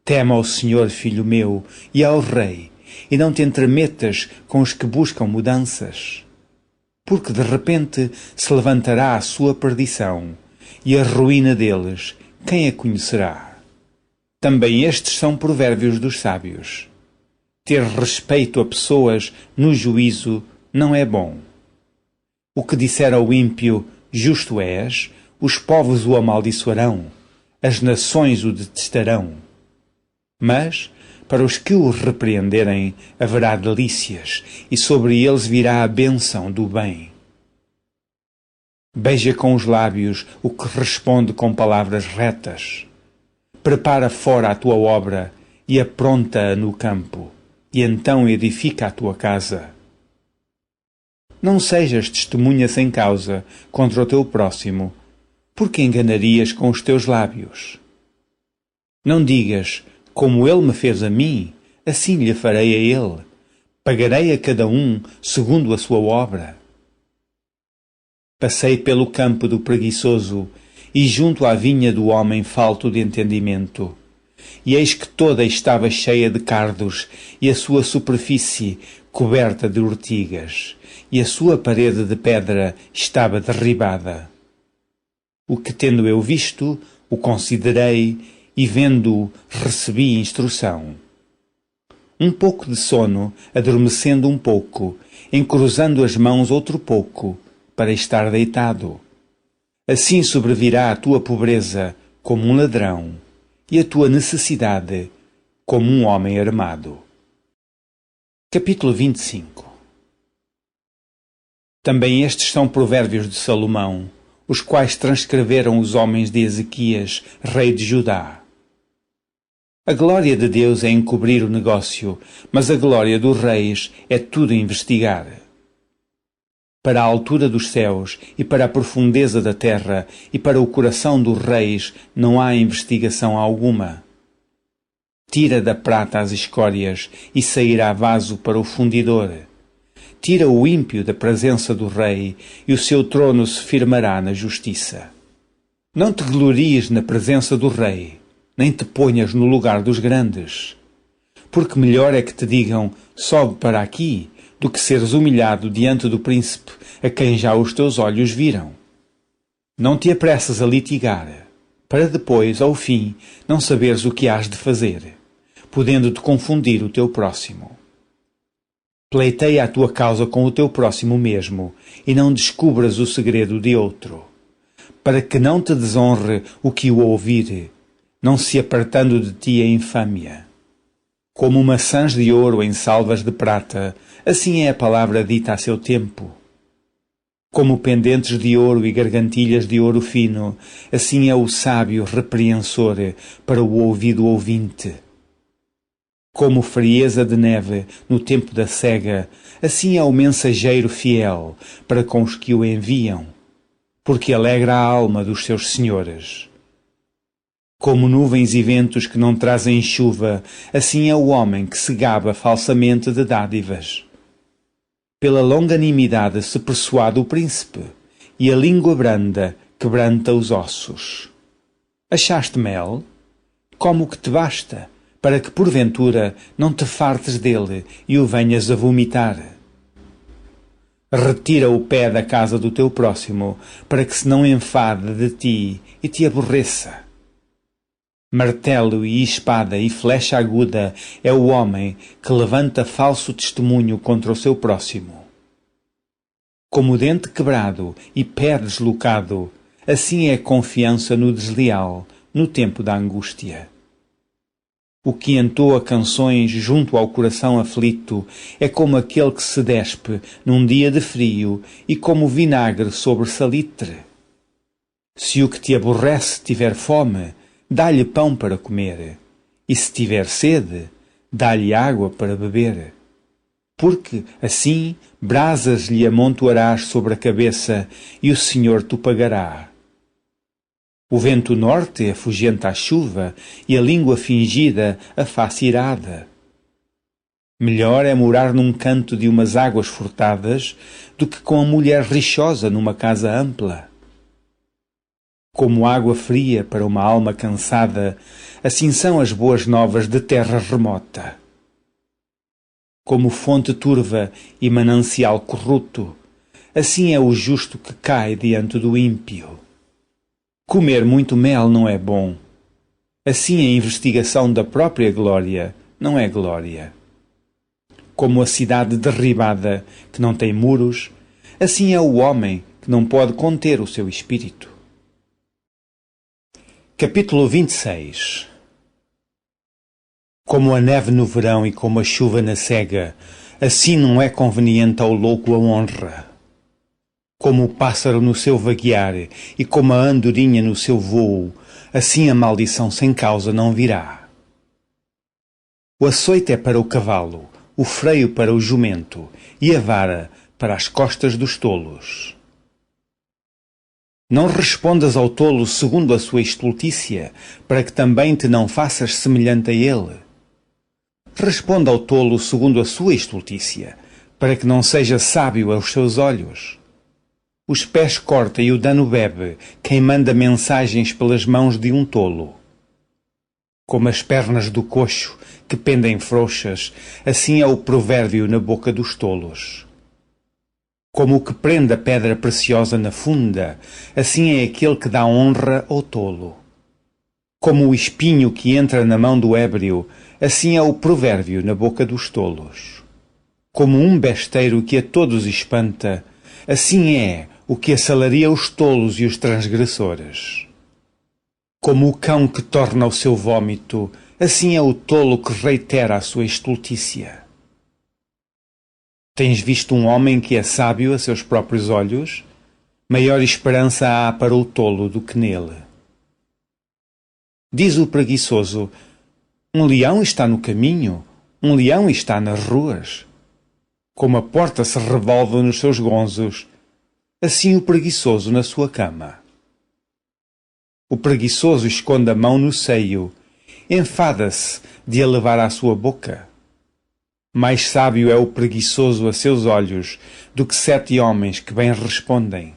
Tema ao Senhor, filho meu, e ao Rei, e não te entremetas com os que buscam mudanças, porque de repente se levantará a sua perdição, e a ruína deles, quem a conhecerá? Também estes são provérbios dos sábios. Ter respeito a pessoas no juízo não é bom. O que disser ao ímpio, justo és, os povos o amaldiçoarão, as nações o detestarão. Mas, para os que o repreenderem, haverá delícias, e sobre eles virá a bênção do bem. Beija com os lábios o que responde com palavras retas. Prepara fora a tua obra e apronta-a no campo, e então edifica a tua casa. Não sejas testemunha sem causa contra o teu próximo, porque enganarias com os teus lábios. Não digas, como ele me fez a mim, assim lhe farei a ele. Pagarei a cada um segundo a sua obra. Passei pelo campo do preguiçoso e junto à vinha do homem falto de entendimento. E eis que toda estava cheia de cardos, e a sua superfície coberta de urtigas, e a sua parede de pedra estava derribada. O que tendo eu visto, o considerei, e vendo-o, recebi instrução. Um pouco de sono, adormecendo um pouco, encruzando as mãos outro pouco, para estar deitado. Assim sobrevirá a tua pobreza como um ladrão, e a tua necessidade como um homem armado. Capítulo 25. Também estes são provérbios de Salomão, os quais transcreveram os homens de Ezequias, rei de Judá. A glória de Deus é encobrir o negócio, mas a glória dos reis é tudo investigar. Para a altura dos céus e para a profundeza da terra e para o coração dos reis não há investigação alguma. Tira da prata as escórias e sairá vaso para o fundidor. Tira o ímpio da presença do rei e o seu trono se firmará na justiça. Não te glories na presença do rei, nem te ponhas no lugar dos grandes, porque melhor é que te digam, sobe para aqui, do que seres humilhado diante do príncipe, a quem já os teus olhos viram. Não te apressas a litigar, para depois, ao fim, não saberes o que hás de fazer, podendo-te confundir o teu próximo. Pleiteia a tua causa com o teu próximo mesmo, e não descubras o segredo de outro, para que não te desonre o que o ouvir, não se apartando de ti a infâmia. Como maçãs de ouro em salvas de prata, assim é a palavra dita a seu tempo. Como pendentes de ouro e gargantilhas de ouro fino, assim é o sábio repreensor para o ouvido ouvinte. Como frieza de neve no tempo da cega, assim é o mensageiro fiel para com os que o enviam, porque alegra a alma dos seus senhores. Como nuvens e ventos que não trazem chuva, assim é o homem que se gaba falsamente de dádivas. Pela longanimidade se persuade o príncipe, e a língua branda quebranta os ossos. Achaste mel? Come o que te basta, para que porventura não te fartes dele e o venhas a vomitar. Retira o pé da casa do teu próximo, para que se não enfade de ti e te aborreça. Martelo e espada e flecha aguda é o homem que levanta falso testemunho contra o seu próximo. Como dente quebrado e pé deslocado, assim é a confiança no desleal, no tempo da angústia. O que entoa canções junto ao coração aflito é como aquele que se despe num dia de frio e como vinagre sobre salitre. Se o que te aborrece tiver fome, dá-lhe pão para comer, e se tiver sede, dá-lhe água para beber. porque, assim, brasas lhe amontoarás sobre a cabeça e o Senhor te pagará. O vento norte afugenta a chuva e a língua fingida a face irada. Melhor é morar num canto de umas águas furtadas do que com a mulher rixosa numa casa ampla. Como água fria para uma alma cansada, assim são as boas novas de terra remota. Como fonte turva e manancial corrupto, assim é o justo que cai diante do ímpio. Comer muito mel não é bom. Assim a investigação da própria glória não é glória. Como a cidade derribada, que não tem muros, assim é o homem que não pode conter o seu espírito. Capítulo 26. Como a neve no verão e como a chuva na cega, assim não é conveniente ao louco a honra. Como o pássaro no seu vaguear e como a andorinha no seu vôo, assim a maldição sem causa não virá. O açoite é para o cavalo, o freio para o jumento e a vara para as costas dos tolos. Não respondas ao tolo segundo a sua estultícia, para que também te não faças semelhante a ele. Responda ao tolo segundo a sua estultícia, para que não seja sábio aos seus olhos. Os pés corta e o dano bebe quem manda mensagens pelas mãos de um tolo. Como as pernas do coxo, que pendem frouxas, assim é o provérbio na boca dos tolos. Como o que prende a pedra preciosa na funda, assim é aquele que dá honra ao tolo. Como o espinho que entra na mão do ébrio, assim é o provérbio na boca dos tolos. Como um besteiro que a todos espanta, assim é o que assalaria os tolos e os transgressores. Como o cão que torna o seu vômito, assim é o tolo que reitera a sua estultícia. Tens visto um homem que é sábio a seus próprios olhos? Maior esperança há para o tolo do que nele. Diz o preguiçoso: um leão está no caminho, um leão está nas ruas. Como a porta se revolve nos seus gonzos, assim o preguiçoso na sua cama. O preguiçoso esconde a mão no seio, enfada-se de a levar à sua boca. Mais sábio é o preguiçoso a seus olhos do que 7 homens que bem respondem.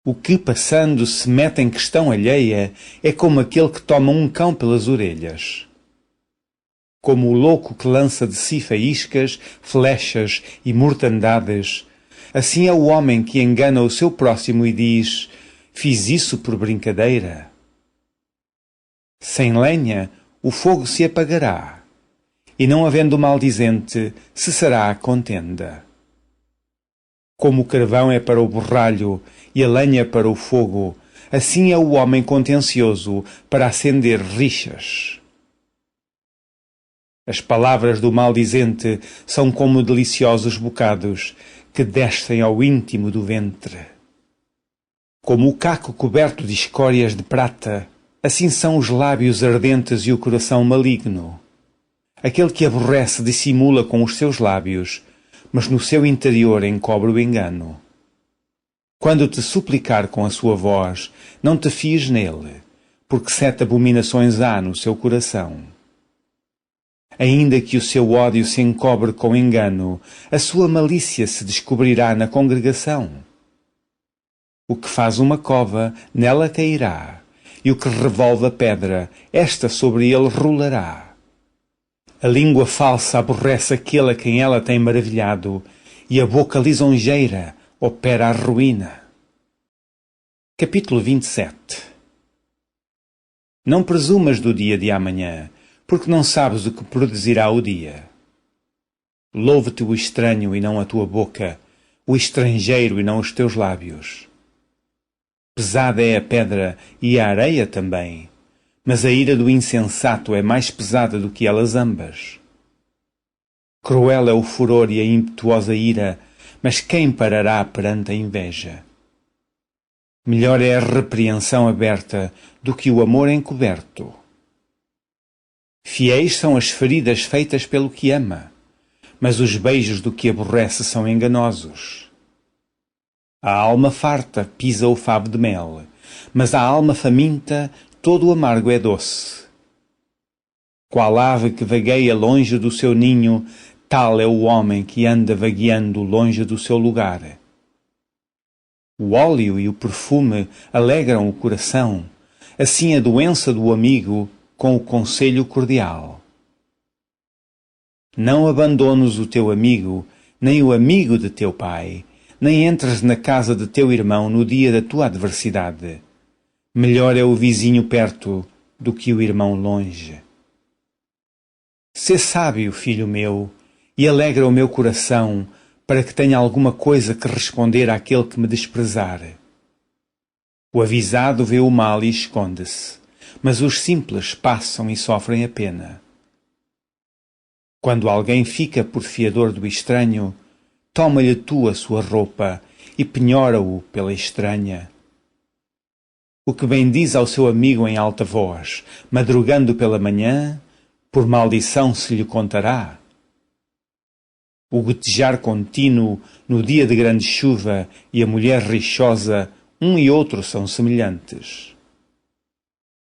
O que, passando, se mete em questão alheia é como aquele que toma um cão pelas orelhas. Como o louco que lança de si faíscas, flechas e mortandades, assim é o homem que engana o seu próximo e diz: fiz isso por brincadeira. Sem lenha, o fogo se apagará, e não havendo maldizente, cessará a contenda. Como o carvão é para o borralho e a lenha para o fogo, assim é o homem contencioso para acender rixas. As palavras do maldizente são como deliciosos bocados que descem ao íntimo do ventre. Como o caco coberto de escórias de prata, assim são os lábios ardentes e o coração maligno. Aquele que aborrece dissimula com os seus lábios, mas no seu interior encobre o engano. Quando te suplicar com a sua voz, não te fies nele, porque 7 abominações há no seu coração. Ainda que o seu ódio se encobre com engano, a sua malícia se descobrirá na congregação. O que faz uma cova, nela cairá, e o que revolve a pedra, esta sobre ele rolará. A língua falsa aborrece aquele a quem ela tem maravilhado, e a boca lisonjeira opera a ruína. Capítulo 27. Não presumas do dia de amanhã, porque não sabes o que produzirá o dia. Louve-te o estranho e não a tua boca, o estrangeiro e não os teus lábios. Pesada é a pedra e a areia também, mas a ira do insensato é mais pesada do que elas ambas. Cruel é o furor e a impetuosa ira, mas quem parará perante a inveja? Melhor é a repreensão aberta do que o amor encoberto. Fiéis são as feridas feitas pelo que ama, mas os beijos do que aborrece são enganosos. A alma farta pisa o favo de mel, mas a alma faminta todo o amargo é doce. Qual ave que vagueia longe do seu ninho, tal é o homem que anda vagueando longe do seu lugar. O óleo e o perfume alegram o coração, assim a doença do amigo com o conselho cordial. Não abandones o teu amigo, nem o amigo de teu pai, nem entres na casa de teu irmão no dia da tua adversidade. Melhor é o vizinho perto do que o irmão longe. Sê sábio, filho meu, e alegra o meu coração, para que tenha alguma coisa que responder àquele que me desprezar. O avisado vê o mal e esconde-se, mas os simples passam e sofrem a pena. Quando alguém fica por fiador do estranho, toma-lhe tu a sua roupa e penhora-o pela estranha. O que bem diz ao seu amigo em alta voz, madrugando pela manhã, por maldição se lhe contará. O gotejar contínuo no dia de grande chuva e a mulher rixosa, um e outro são semelhantes.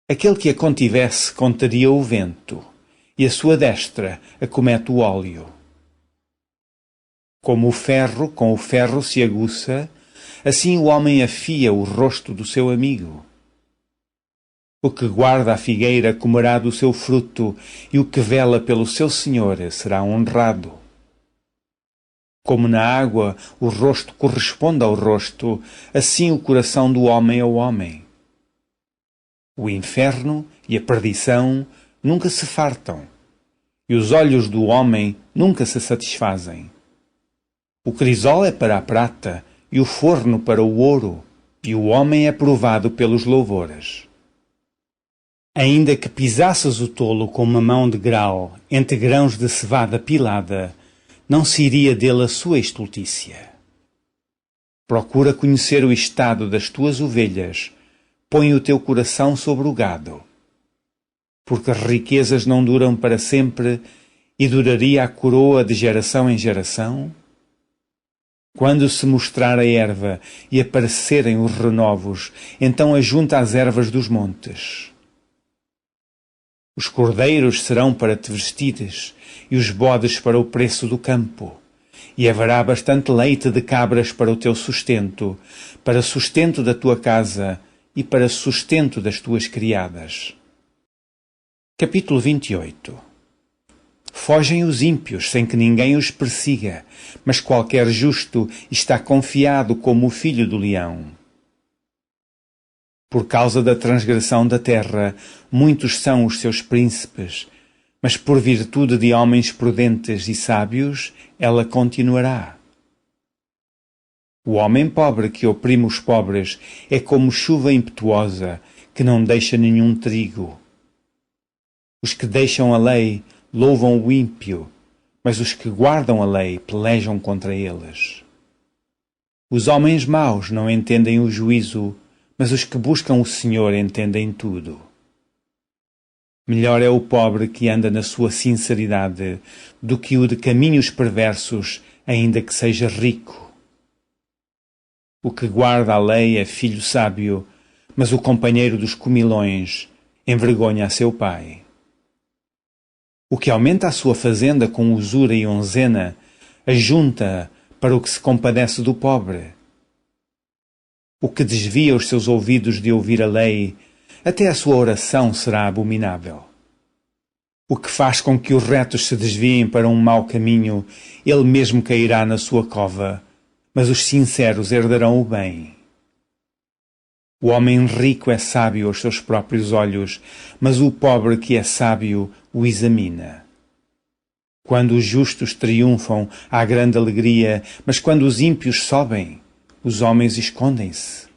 Aquele que a contivesse contaria o vento, e a sua destra acomete o óleo. Como o ferro com o ferro se aguça, assim o homem afia o rosto do seu amigo. O que guarda a figueira comerá do seu fruto, e o que vela pelo seu senhor será honrado. Como na água o rosto corresponde ao rosto, assim o coração do homem ao homem. O inferno e a perdição nunca se fartam, e os olhos do homem nunca se satisfazem. O crisol é para a prata, e o forno para o ouro, e o homem é provado pelos louvores. Ainda que pisasses o tolo com uma mão de grau entre grãos de cevada pilada, não se iria dele a sua estultícia. Procura conhecer o estado das tuas ovelhas, põe o teu coração sobre o gado. Porque as riquezas não duram para sempre, e duraria a coroa de geração em geração? Quando se mostrar a erva e aparecerem os renovos, então ajunta as ervas dos montes. Os cordeiros serão para te vestires, e os bodes para o preço do campo. E haverá bastante leite de cabras para o teu sustento, para sustento da tua casa e para sustento das tuas criadas. Capítulo 28. Fogem os ímpios sem que ninguém os persiga, mas qualquer justo está confiado como o filho do leão. Por causa da transgressão da terra, muitos são os seus príncipes, mas por virtude de homens prudentes e sábios, ela continuará. O homem pobre que oprime os pobres é como chuva impetuosa, que não deixa nenhum trigo. Os que deixam a lei louvam o ímpio, mas os que guardam a lei pelejam contra eles. Os homens maus não entendem o juízo, mas os que buscam o Senhor entendem tudo. Melhor é o pobre que anda na sua sinceridade do que o de caminhos perversos, ainda que seja rico. O que guarda a lei é filho sábio, mas o companheiro dos comilões envergonha a seu pai. O que aumenta a sua fazenda com usura e onzena, ajunta para o que se compadece do pobre. O que desvia os seus ouvidos de ouvir a lei, até a sua oração será abominável. O que faz com que os retos se desviem para um mau caminho, ele mesmo cairá na sua cova, mas os sinceros herdarão o bem. O homem rico é sábio aos seus próprios olhos, mas o pobre que é sábio o examina. Quando os justos triunfam, há grande alegria, mas quando os ímpios sobem, os homens escondem-se.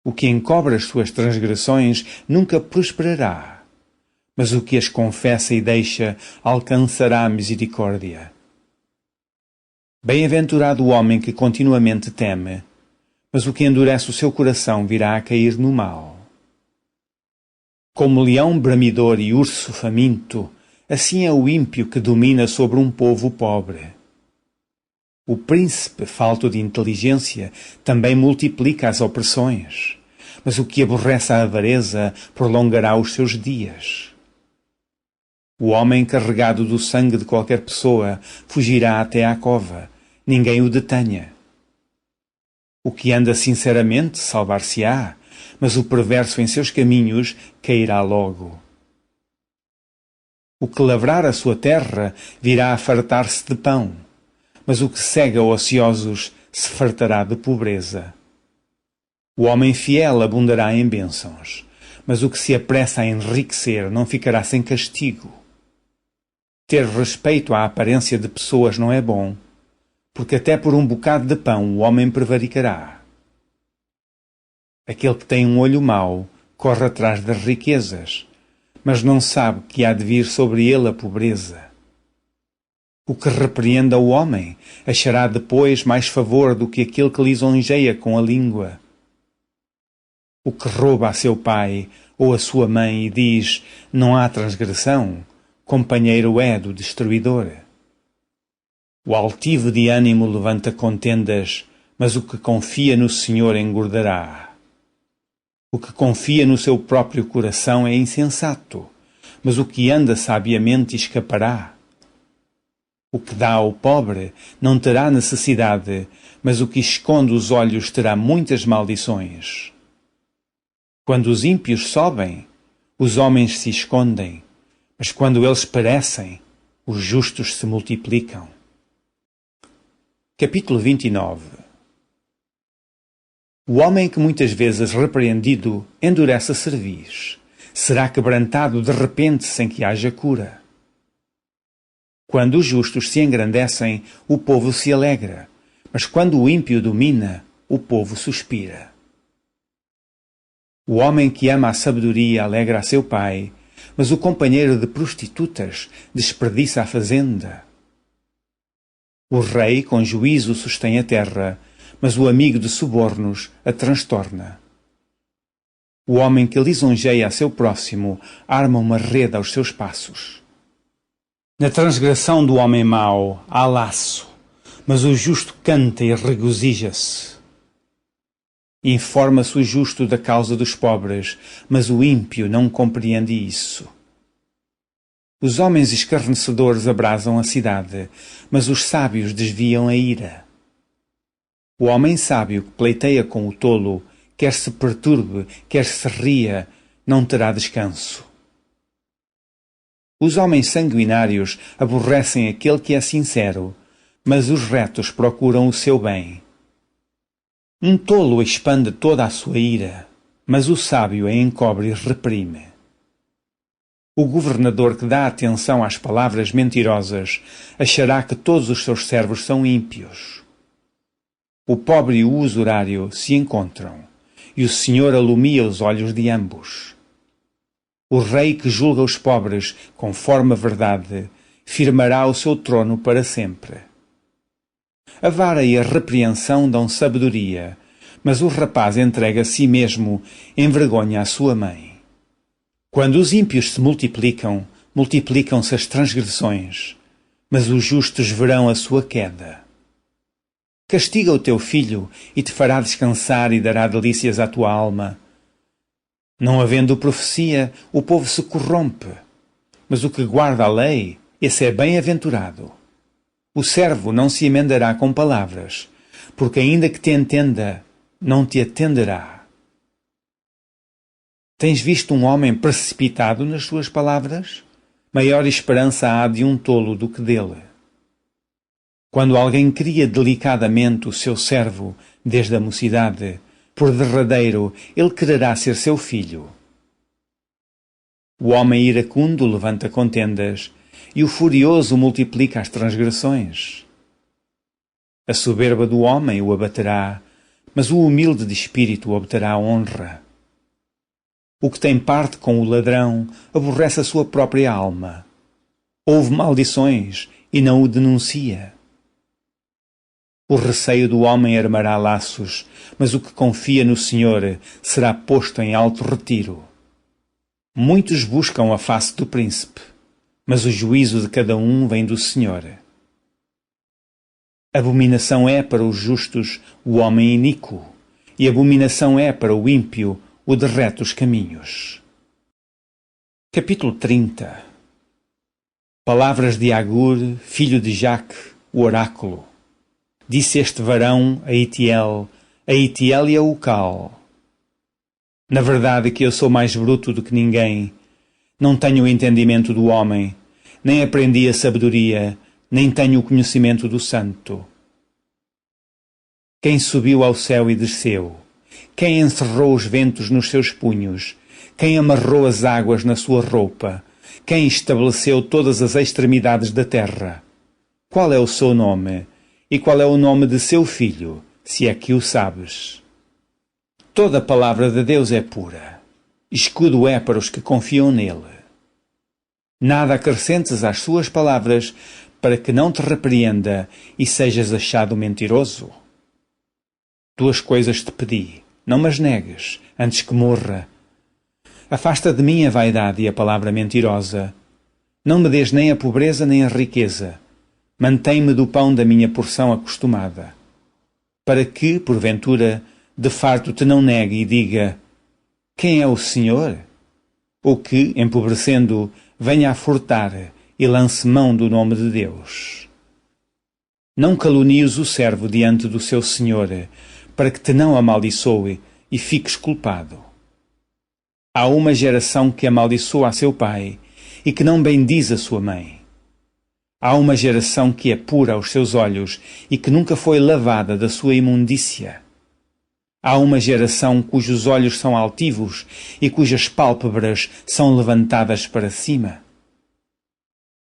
O que encobre as suas transgressões nunca prosperará, mas o que as confessa e deixa alcançará a misericórdia. Bem-aventurado o homem que continuamente teme, mas o que endurece o seu coração virá a cair no mal. Como leão bramidor e urso faminto, assim é o ímpio que domina sobre um povo pobre. O príncipe, falto de inteligência, também multiplica as opressões, mas o que aborrece a avareza prolongará os seus dias. O homem carregado do sangue de qualquer pessoa fugirá até à cova, ninguém o detenha. O que anda sinceramente salvar-se-á, mas o perverso em seus caminhos cairá logo. O que lavrar a sua terra virá a fartar-se de pão, mas o que cega ociosos se fartará de pobreza. O homem fiel abundará em bênçãos, mas o que se apressa a enriquecer não ficará sem castigo. Ter respeito à aparência de pessoas não é bom, porque até por um bocado de pão o homem prevaricará. Aquele que tem um olho mau corre atrás das riquezas, mas não sabe que há de vir sobre ele a pobreza. O que repreenda o homem achará depois mais favor do que aquele que lisonjeia com a língua. O que rouba a seu pai ou a sua mãe e diz, não há transgressão, companheiro é do destruidor. O altivo de ânimo levanta contendas, mas o que confia no Senhor engordará. O que confia no seu próprio coração é insensato, mas o que anda sabiamente escapará. O que dá ao pobre não terá necessidade, mas o que esconde os olhos terá muitas maldições. Quando os ímpios sobem, os homens se escondem, mas quando eles perecem, os justos se multiplicam. Capítulo 29. O homem que muitas vezes repreendido endurece a cerviz, será quebrantado de repente sem que haja cura. Quando os justos se engrandecem, o povo se alegra, mas quando o ímpio domina, o povo suspira. O homem que ama a sabedoria alegra a seu pai, mas o companheiro de prostitutas desperdiça a fazenda. O rei com juízo sustém a terra, mas o amigo de subornos a transtorna. O homem que lisonjeia a seu próximo arma uma rede aos seus passos. Na transgressão do homem mau há laço, mas o justo canta e regozija-se. Informa-se o justo da causa dos pobres, mas o ímpio não compreende isso. Os homens escarnecedores abrasam a cidade, mas os sábios desviam a ira. O homem sábio que pleiteia com o tolo, quer se perturbe, quer se ria, não terá descanso. Os homens sanguinários aborrecem aquele que é sincero, mas os retos procuram o seu bem. Um tolo expande toda a sua ira, mas o sábio a encobre e reprime. O governador que dá atenção às palavras mentirosas achará que todos os seus servos são ímpios. O pobre e o usurário se encontram, e o Senhor alumia os olhos de ambos. O rei que julga os pobres conforme a verdade firmará o seu trono para sempre. A vara e a repreensão dão sabedoria, mas o rapaz entrega a si mesmo, envergonha a sua mãe. Quando os ímpios se multiplicam, multiplicam-se as transgressões, mas os justos verão a sua queda. Castiga o teu filho e te fará descansar e dará delícias à tua alma. Não havendo profecia, o povo se corrompe, mas o que guarda a lei, esse é bem-aventurado. O servo não se emendará com palavras, porque ainda que te entenda, não te atenderá. Tens visto um homem precipitado nas suas palavras? Maior esperança há de um tolo do que dele. Quando alguém cria delicadamente o seu servo desde a mocidade, por derradeiro ele quererá ser seu filho. O homem iracundo levanta contendas, e o furioso multiplica as transgressões. A soberba do homem o abaterá, mas o humilde de espírito obterá honra. O que tem parte com o ladrão aborrece a sua própria alma. Ouve maldições e não o denuncia. O receio do homem armará laços, mas o que confia no Senhor será posto em alto retiro. Muitos buscam a face do príncipe, mas o juízo de cada um vem do Senhor. Abominação é para os justos o homem iníquo, e abominação é para o ímpio o de retos caminhos. Capítulo 30. Palavras de Agur, filho de Jaque, o oráculo. Disse este varão a Itiel e a Ucal: Na verdade que eu sou mais bruto do que ninguém. Não tenho o entendimento do homem, nem aprendi a sabedoria, nem tenho o conhecimento do santo. Quem subiu ao céu e desceu? Quem encerrou os ventos nos seus punhos? Quem amarrou as águas na sua roupa? Quem estabeleceu todas as extremidades da terra? Qual é o seu nome? E qual é o nome de seu filho, se é que o sabes? Toda a palavra de Deus é pura. Escudo é para os que confiam nele. Nada acrescentes às suas palavras, para que não te repreenda e sejas achado mentiroso. 2 coisas te pedi, não mas negues, antes que morra. Afasta de mim a vaidade e a palavra mentirosa. Não me des nem a pobreza nem a riqueza. Mantém-me do pão da minha porção acostumada. Para que, porventura, de farto te não negue e diga: quem é o Senhor? Ou que, empobrecendo, venha a furtar e lance mão do nome de Deus. Não calunies o servo diante do seu Senhor, para que te não amaldiçoe e fiques culpado. Há uma geração que amaldiçoa a seu pai e que não bendiz a sua mãe. Há uma geração que é pura aos seus olhos e que nunca foi lavada da sua imundícia. Há uma geração cujos olhos são altivos e cujas pálpebras são levantadas para cima.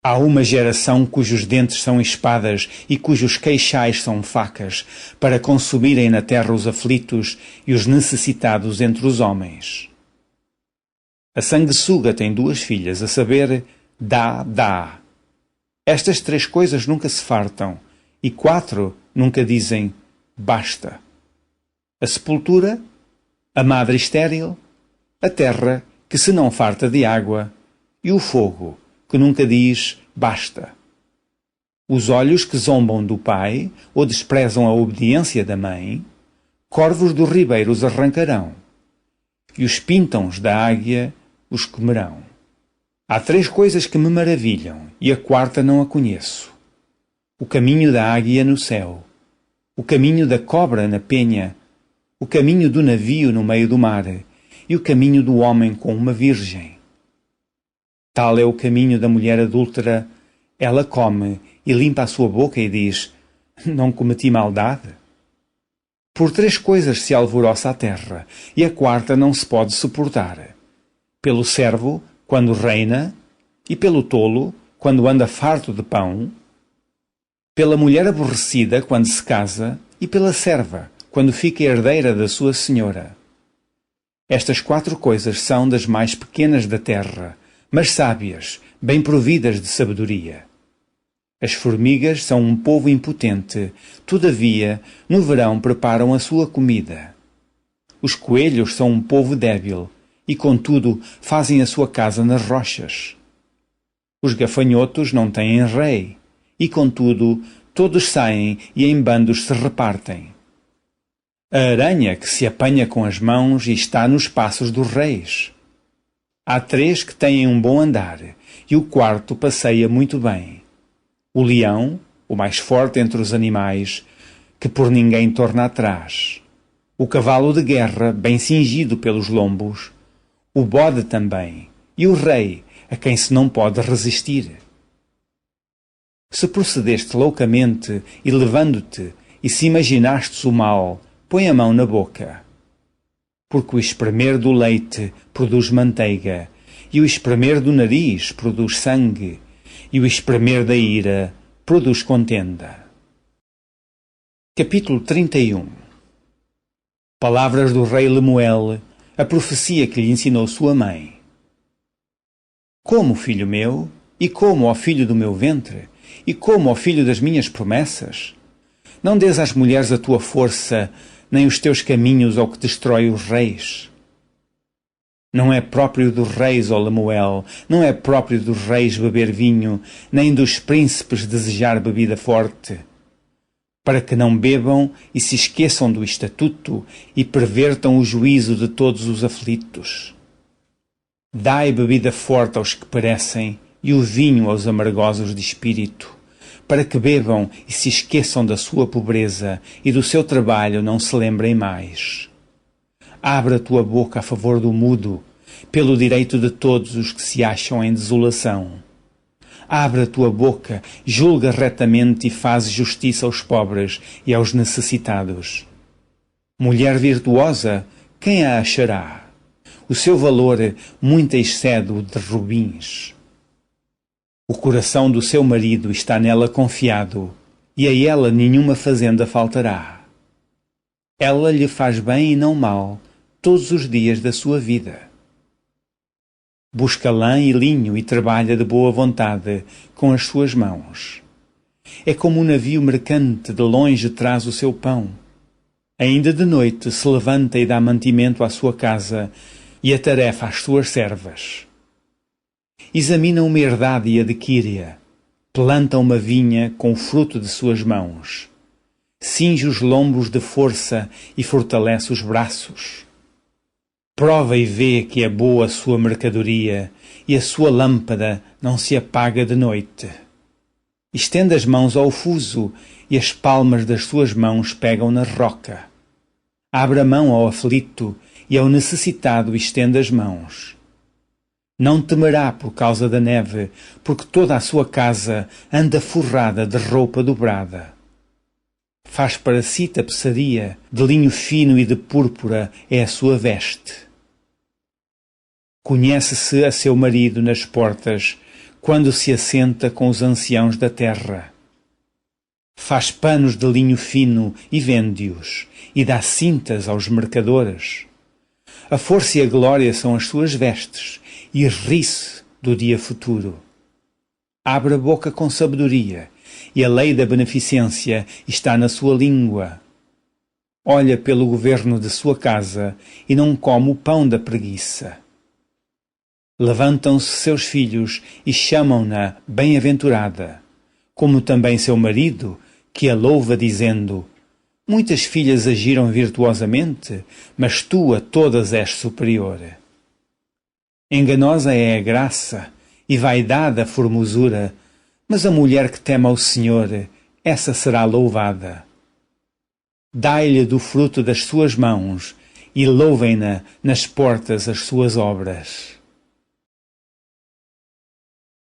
Há uma geração cujos dentes são espadas e cujos queixais são facas, para consumirem na terra os aflitos e os necessitados entre os homens. A sanguessuga tem 2 filhas, a saber, Dá. Estas 3 coisas nunca se fartam, e 4 nunca dizem, basta. A sepultura, a madre estéril, a terra, que se não farta de água, e o fogo, que nunca diz, basta. Os olhos que zombam do pai, ou desprezam a obediência da mãe, corvos do ribeiro os arrancarão, e os pintões da águia os comerão. Há 3 coisas que me maravilham, e a 4ª não a conheço. O caminho da águia no céu, o caminho da cobra na penha, o caminho do navio no meio do mar, e o caminho do homem com uma virgem. Tal é o caminho da mulher adúltera, ela come e limpa a sua boca e diz, não cometi maldade? Por 3 coisas se alvoroça a terra, e a 4ª não se pode suportar. Pelo servo, quando reina, e pelo tolo, quando anda farto de pão, pela mulher aborrecida, quando se casa, e pela serva, quando fica herdeira da sua senhora. Estas 4 coisas são das mais pequenas da terra, mas sábias, bem providas de sabedoria. As formigas são um povo impotente, todavia, no verão preparam a sua comida. Os coelhos são um povo débil, e contudo fazem a sua casa nas rochas. Os gafanhotos não têm rei, e contudo todos saem e em bandos se repartem. A aranha que se apanha com as mãos e está nos passos dos reis. Há 3 que têm um bom andar, e o 4º passeia muito bem. O leão, o mais forte entre os animais, que por ninguém torna atrás. O cavalo de guerra, bem cingido pelos lombos. O bode também, e o rei, a quem se não pode resistir. Se procedeste loucamente e levando-te, e se imaginastes o mal, põe a mão na boca. Porque o espremer do leite produz manteiga, e o espremer do nariz produz sangue, e o espremer da ira produz contenda. Capítulo 31. Palavras do rei Lemuel, a profecia que lhe ensinou sua mãe. Como, filho meu, e como, ó filho do meu ventre, e como, ó filho das minhas promessas? Não dês às mulheres a tua força, nem os teus caminhos ao que destrói os reis. Não é próprio dos reis, ó Lemuel, não é próprio dos reis beber vinho, nem dos príncipes desejar bebida forte, para que não bebam e se esqueçam do estatuto e pervertam o juízo de todos os aflitos. Dai bebida forte aos que perecem e o vinho aos amargosos de espírito, para que bebam e se esqueçam da sua pobreza e do seu trabalho não se lembrem mais. Abre a tua boca a favor do mudo, pelo direito de todos os que se acham em desolação. Abre a tua boca, julga retamente e faz justiça aos pobres e aos necessitados. Mulher virtuosa, quem a achará? O seu valor muito excede o de rubins. O coração do seu marido está nela confiado, e a ela nenhuma fazenda faltará. Ela lhe faz bem e não mal, todos os dias da sua vida. Busca lã e linho e trabalha de boa vontade com as suas mãos. É como um navio mercante, de longe traz o seu pão. Ainda de noite se levanta e dá mantimento à sua casa e atarefa às suas servas. Examina uma herdade e adquire-a. Planta uma vinha com o fruto de suas mãos. Cinge os lombos de força e fortalece os braços. Prova e vê que é boa a sua mercadoria e a sua lâmpada não se apaga de noite. Estende as mãos ao fuso e as palmas das suas mãos pegam na roca. Abre a mão ao aflito e ao necessitado estende as mãos. Não temerá por causa da neve, porque toda a sua casa anda forrada de roupa dobrada. Faz para si tapeçaria, de linho fino e de púrpura é a sua veste. Conhece-se a seu marido nas portas, quando se assenta com os anciãos da terra. Faz panos de linho fino e vende-os, e dá cintas aos mercadores. A força e a glória são as suas vestes, e ri-se do dia futuro. Abre a boca com sabedoria, e a lei da beneficência está na sua língua. Olha pelo governo de sua casa, e não come o pão da preguiça. Levantam-se seus filhos e chamam-na bem-aventurada, como também seu marido, que a louva dizendo: muitas filhas agiram virtuosamente, mas tu a todas és superior. Enganosa é a graça e vaidade a formosura, mas a mulher que teme ao Senhor, essa será louvada. Dai-lhe do fruto das suas mãos e louvem-na nas portas as suas obras.